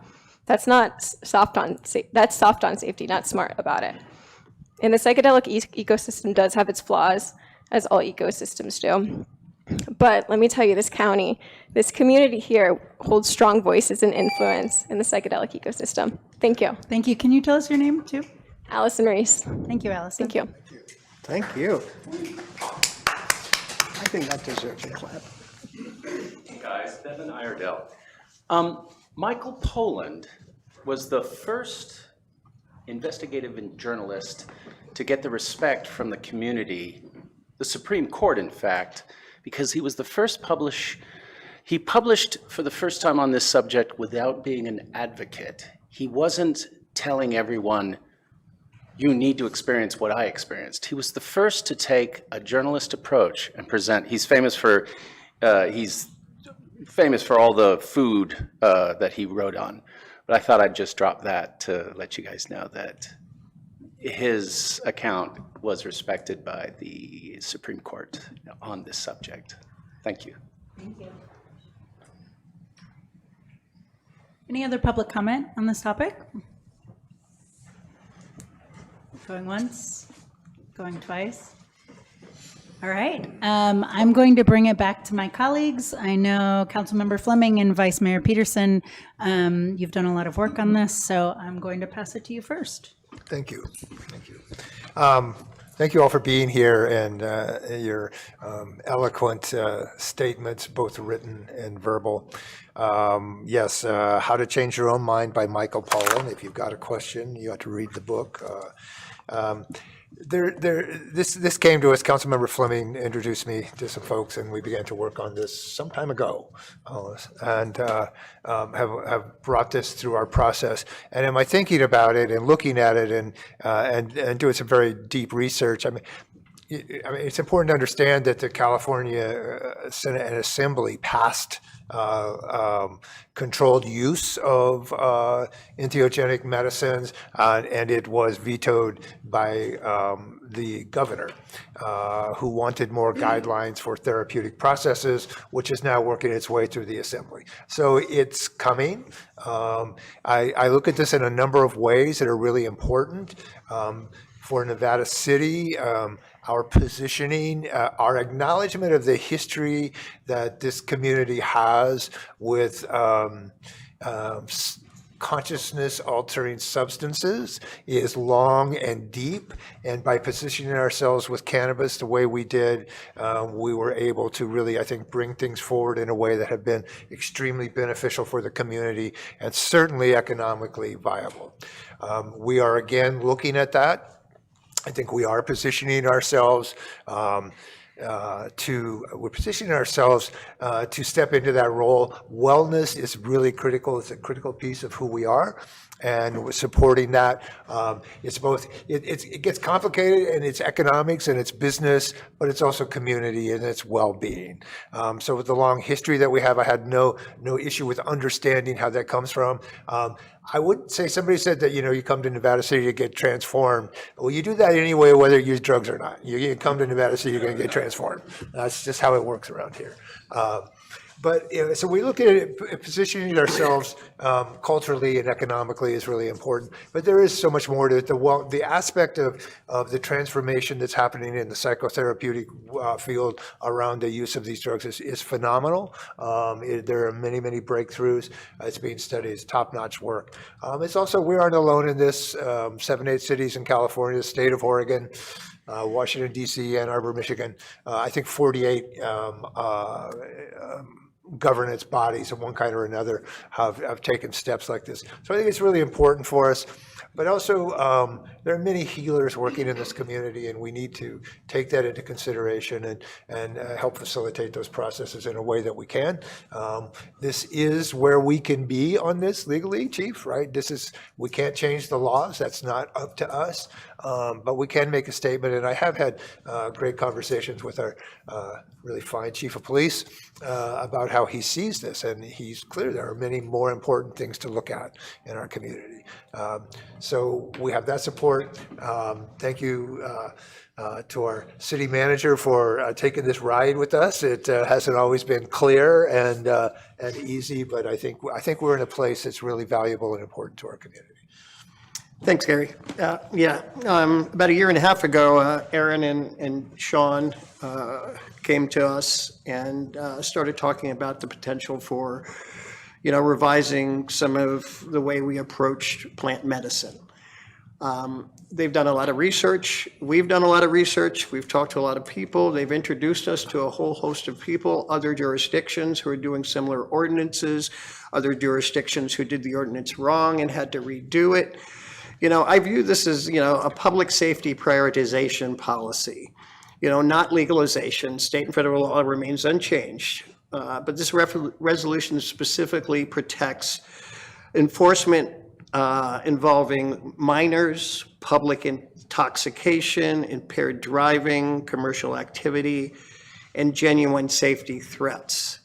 That's not soft on, that's soft on safety, not smart about it. And the psychedelic ecosystem does have its flaws, as all ecosystems do. But let me tell you, this county, this community here holds strong voices and influence in the psychedelic ecosystem. Thank you. Thank you. Can you tell us your name too? Allison Reese. Thank you, Allison. Thank you. Thank you. I think that deserves a clap. Hey guys, Devin Iredell. Michael Poland was the first investigative journalist to get the respect from the community, the Supreme Court in fact, because he was the first he published for the first time on this subject without being an advocate. He wasn't telling everyone, you need to experience what I experienced. He was the first to take a journalist approach and present. He's famous for all the food that he wrote on. But I thought I'd just drop that to let you guys know that his account was respected by the Supreme Court on this subject. Thank you. Thank you. Any other public comment on this topic? Going once, going twice. All right, I'm going to bring it back to my colleagues. I know Councilmember Fleming and Vice Mayor Peterson, you've done a lot of work on this, so I'm going to pass it to you first. Thank you. Thank you. Thank you all for being here and your eloquent statements, both written and verbal. Yes, How to Change Your Own Mind by Michael Pollan. If you've got a question, you have to read the book. This came to us, Councilmember Fleming introduced me to some folks, and we began to work on this some time ago, and have brought this through our process. And in my thinking about it and looking at it and doing some very deep research, I mean, it's important to understand that the California Senate and Assembly passed controlled use of entheogenic medicines, and it was vetoed by the governor, who wanted more guidelines for therapeutic processes, which is now working its way through the assembly. So it's coming. I look at this in a number of ways that are really important. For Nevada City, our positioning, our acknowledgement of the history that this community has with consciousness-altering substances is long and deep, and by positioning ourselves with cannabis the way we did, we were able to really, I think, bring things forward in a way that have been extremely beneficial for the community and certainly economically viable. We are again looking at that. I think we are positioning ourselves to step into that role. Wellness is really critical. It's a critical piece of who we are, and we're supporting that. It's both, it gets complicated, and it's economics and it's business, but it's also community and it's well-being. So with the long history that we have, I had no issue with understanding how that comes from. I would say, somebody said that, you come to Nevada City to get transformed. Well, you do that anyway, whether you use drugs or not. You come to Nevada City, you're going to get transformed. That's just how it works around here. But so we look at it, positioning ourselves culturally and economically is really important. But there is so much more to it. The aspect of the transformation that's happening in the psychotherapeutic field around the use of these drugs is phenomenal. There are many, many breakthroughs. It's being studied. It's top-notch work. It's also, we aren't alone in this. 7, 8 cities in California, the state of Oregon, Washington, D.C., Ann Arbor, Michigan. I think 48 governance bodies of one kind or another have taken steps like this. So I think it's really important for us. But also, there are many healers working in this community, and we need to take that into consideration and help facilitate those processes in a way that we can. This is where we can be on this legally, Chief, right? We can't change the laws. That's not up to us. But we can make a statement, and I have had great conversations with our really fine Chief of Police about how he sees this, and he's clear there are many more important things to look at in our community. So we have that support. Thank you to our city manager for taking this ride with us. It hasn't always been clear and easy, but I think we're in a place that's really valuable and important to our community. Thanks, Gary. About a year and a half ago, Aaron and Sean came to us and started talking about the potential for, revising some of the way we approached plant medicine. They've done a lot of research. We've done a lot of research. We've talked to a lot of people. They've introduced us to a whole host of people, other jurisdictions who are doing similar ordinances, other jurisdictions who did the ordinance wrong and had to redo it. I view this as, a public safety prioritization policy, not legalization. State and federal law remains unchanged. But this resolution specifically protects enforcement involving minors, public intoxication, impaired driving, commercial activity, and genuine safety threats.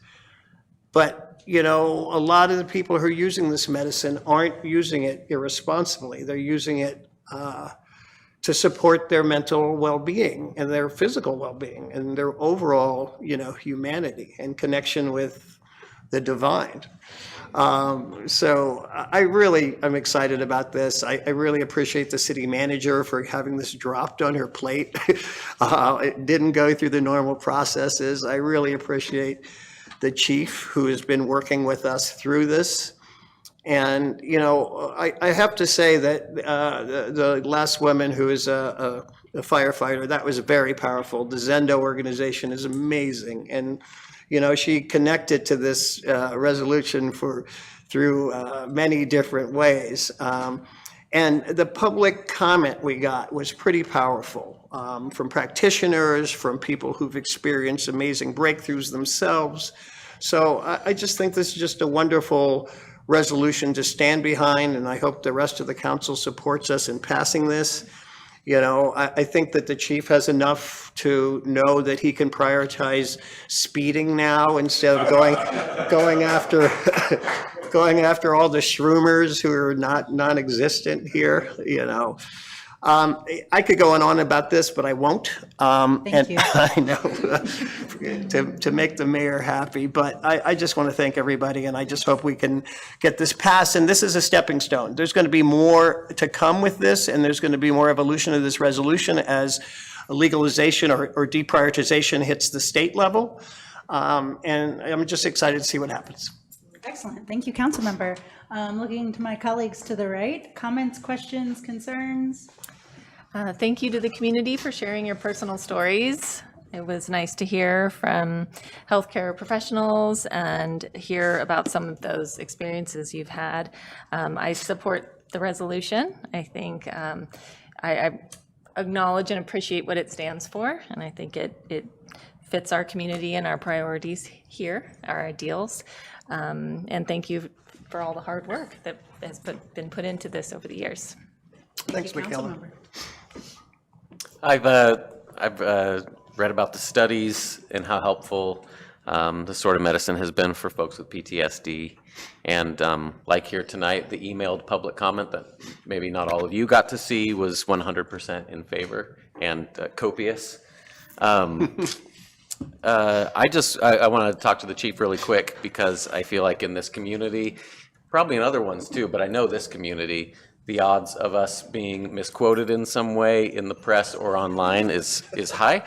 But a lot of the people who are using this medicine aren't using it irresponsibly. They're using it to support their mental well-being and their physical well-being and their overall, humanity and connection with the divine. So I really am excited about this. I really appreciate the city manager for having this dropped on her plate. It didn't go through the normal processes. I really appreciate the chief who has been working with us through this. And, I have to say that the last woman who is a firefighter, that was very powerful. The Zendo organization is amazing. And, she connected to this resolution through many different ways. And the public comment we got was pretty powerful from practitioners, from people who've experienced amazing breakthroughs themselves. So I just think this is just a wonderful resolution to stand behind, and I hope the rest of the council supports us in passing this. You know, I think that the chief has enough to know that he can prioritize speeding now instead of going after going after all the shroomers who are non-existent here, you know. I could go on about this, but I won't. Thank you. I know, to make the mayor happy, but I just want to thank everybody, and I just hope we can get this passed. And this is a stepping stone. There's going to be more to come with this, and there's going to be more evolution of this resolution as legalization or deprioritization hits the state level. And I'm just excited to see what happens. Excellent. Thank you, Councilmember. Looking to my colleagues to the right, comments, questions, concerns? Thank you to the community for sharing your personal stories. It was nice to hear from healthcare professionals and hear about some of those experiences you've had. I support the resolution. I think I acknowledge and appreciate what it stands for, and I think it fits our community and our priorities here, our ideals. And thank you for all the hard work that has been put into this over the years. Thanks, Michaela. I've read about the studies and how helpful the sort of medicine has been for folks with PTSD. And like here tonight, the emailed public comment that maybe not all of you got to see was 100% in favor and copious. I want to talk to the chief really quick because I feel like in this community, probably in other ones too, but I know this community, the odds of us being misquoted in some way in the press or online is high.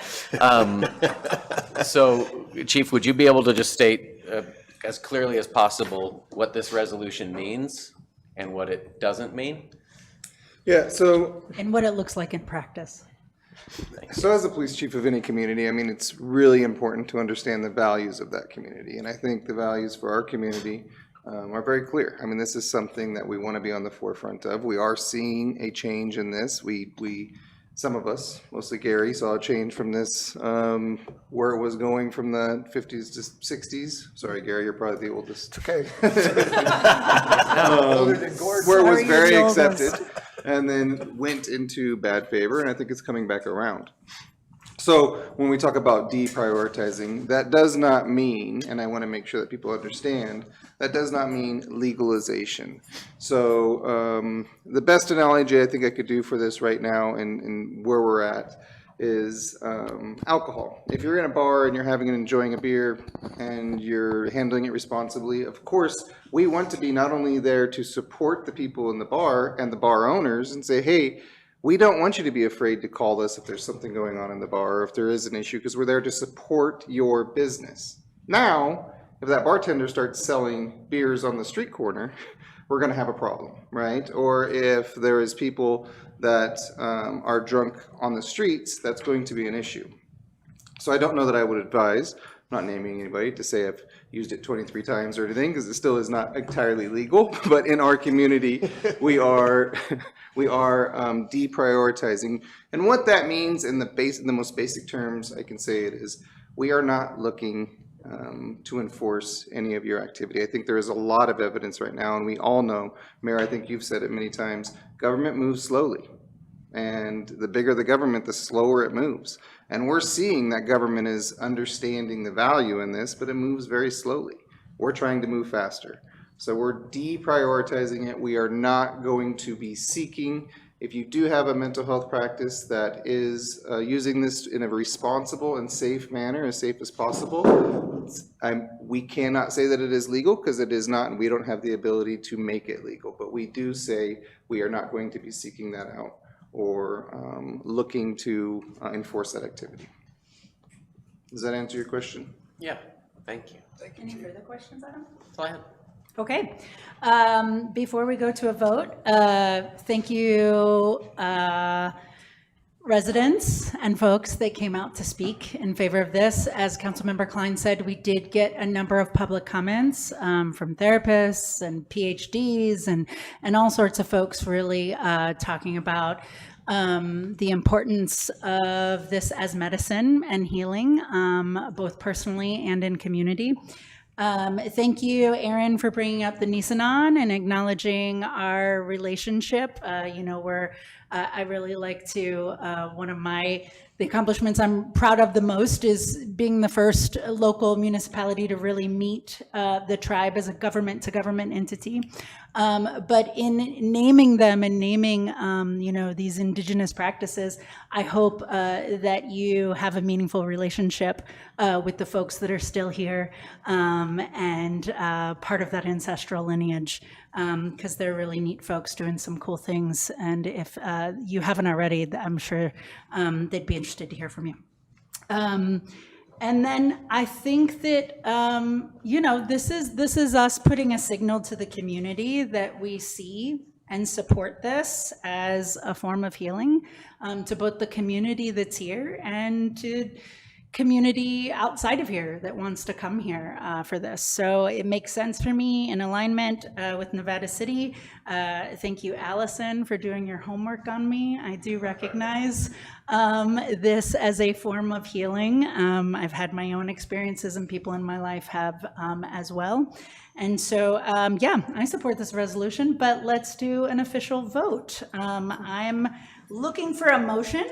So, Chief, would you be able to just state as clearly as possible what this resolution means and what it doesn't mean? Yeah, so. And what it looks like in practice. So as the police chief of any community, I mean, it's really important to understand the values of that community. And I think the values for our community are very clear. I mean, this is something that we want to be on the forefront of. We are seeing a change in this. Some of us, mostly Gary, saw a change from this, where it was going from the 50s to 60s. Sorry, Gary, you're probably the oldest. Okay. Older than Gordon. Where it was very accepted and then went into bad favor, and I think it's coming back around. So when we talk about deprioritizing, that does not mean, and I want to make sure that people understand, that does not mean legalization. So the best analogy I think I could do for this right now and where we're at is alcohol. If you're in a bar and you're having and enjoying a beer and you're handling it responsibly, of course, we want to be not only there to support the people in the bar and the bar owners and say, hey, we don't want you to be afraid to call us if there's something going on in the bar or if there is an issue, because we're there to support your business. Now, if that bartender starts selling beers on the street corner, we're going to have a problem, right? Or if there is people that are drunk on the streets, that's going to be an issue. So I don't know that I would advise, I'm not naming anybody, to say I've used it 23 times or anything, because it still is not entirely legal. But in our community, we are deprioritizing. And what that means in the most basic terms, I can say it is, we are not looking to enforce any of your activity. I think there is a lot of evidence right now, and we all know, Mayor, I think you've said it many times, government moves slowly. And the bigger the government, the slower it moves. And we're seeing that government is understanding the value in this, but it moves very slowly. We're trying to move faster. So we're deprioritizing it. We are not going to be seeking. If you do have a mental health practice that is using this in a responsible and safe manner, as safe as possible, we cannot say that it is legal because it is not, and we don't have the ability to make it legal. But we do say we are not going to be seeking that out or looking to enforce that activity. Does that answer your question? Yeah, thank you. Any further questions, Adam? Go ahead. Okay. Before we go to a vote, thank you, residents and folks that came out to speak in favor of this. As Councilmember Klein said, we did get a number of public comments from therapists and PhDs and all sorts of folks really talking about the importance of this as medicine and healing, both personally and in community. Thank you, Aaron, for bringing up the Nisenan and acknowledging our relationship. We're I really like to, one of the accomplishments I'm proud of the most is being the first local municipality to really meet the tribe as a government-to-government entity. But in naming them and naming, these indigenous practices, I hope that you have a meaningful relationship with the folks that are still here and part of that ancestral lineage, because they're really neat folks doing some cool things. And if you haven't already, I'm sure they'd be interested to hear from you. And then I think that, this is us putting a signal to the community that we see and support this as a form of healing to both the community that's here and to community outside of here that wants to come here for this. So it makes sense for me in alignment with Nevada City. Thank you, Allison, for doing your homework on me. I do recognize this as a form of healing. I've had my own experiences and people in my life have as well. And so, I support this resolution, but let's do an official vote. I'm looking for a motion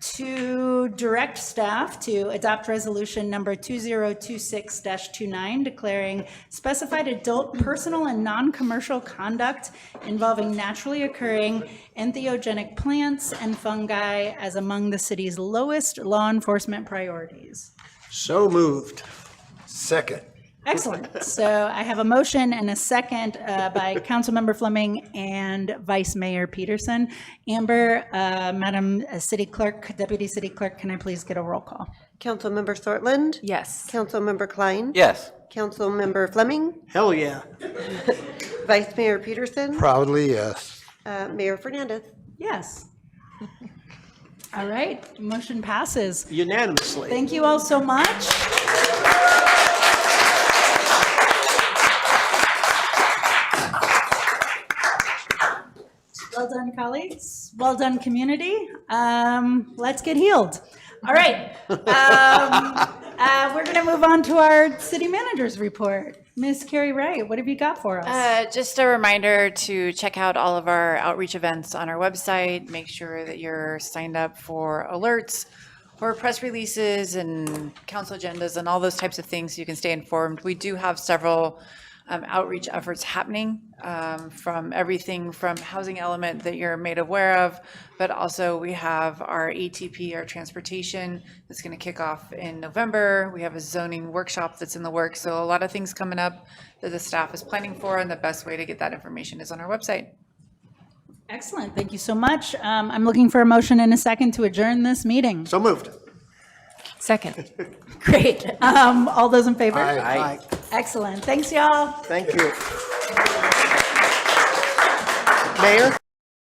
to direct staff to adopt resolution number 2026-29, declaring specified adult personal and non-commercial conduct involving naturally occurring entheogenic plants and fungi as among the city's lowest law enforcement priorities. So moved. Second. Excellent. So I have a motion and a second by Councilmember Fleming and Vice Mayor Peterson. Amber, Madam City Clerk, Deputy City Clerk, can I please get a roll call? Councilmember Sortland? Yes. Councilmember Klein? Yes. Councilmember Fleming? Hell yeah. Vice Mayor Peterson? Proudly, yes. Mayor Fernandez? Yes. All right, motion passes. Unanimously. Thank you all so much. Well done, colleagues. Well done, community. Let's get healed. All right. We're going to move on to our city manager's report. Ms. Carrie Wright, what have you got for us? Just a reminder to check out all of our outreach events on our website. Make sure that you're signed up for alerts or press releases and council agendas and all those types of things so you can stay informed. We do have several outreach efforts happening from everything from housing element that you're made aware of, but also we have our ATP, our transportation, that's going to kick off in November. We have a zoning workshop that's in the works. So a lot of things coming up that the staff is planning for, and the best way to get that information is on our website. Excellent. Thank you so much. I'm looking for a motion and a second to adjourn this meeting. So moved. Second. Great. All those in favor? Aye. Excellent. Thanks, y'all. Thank you. Mayor?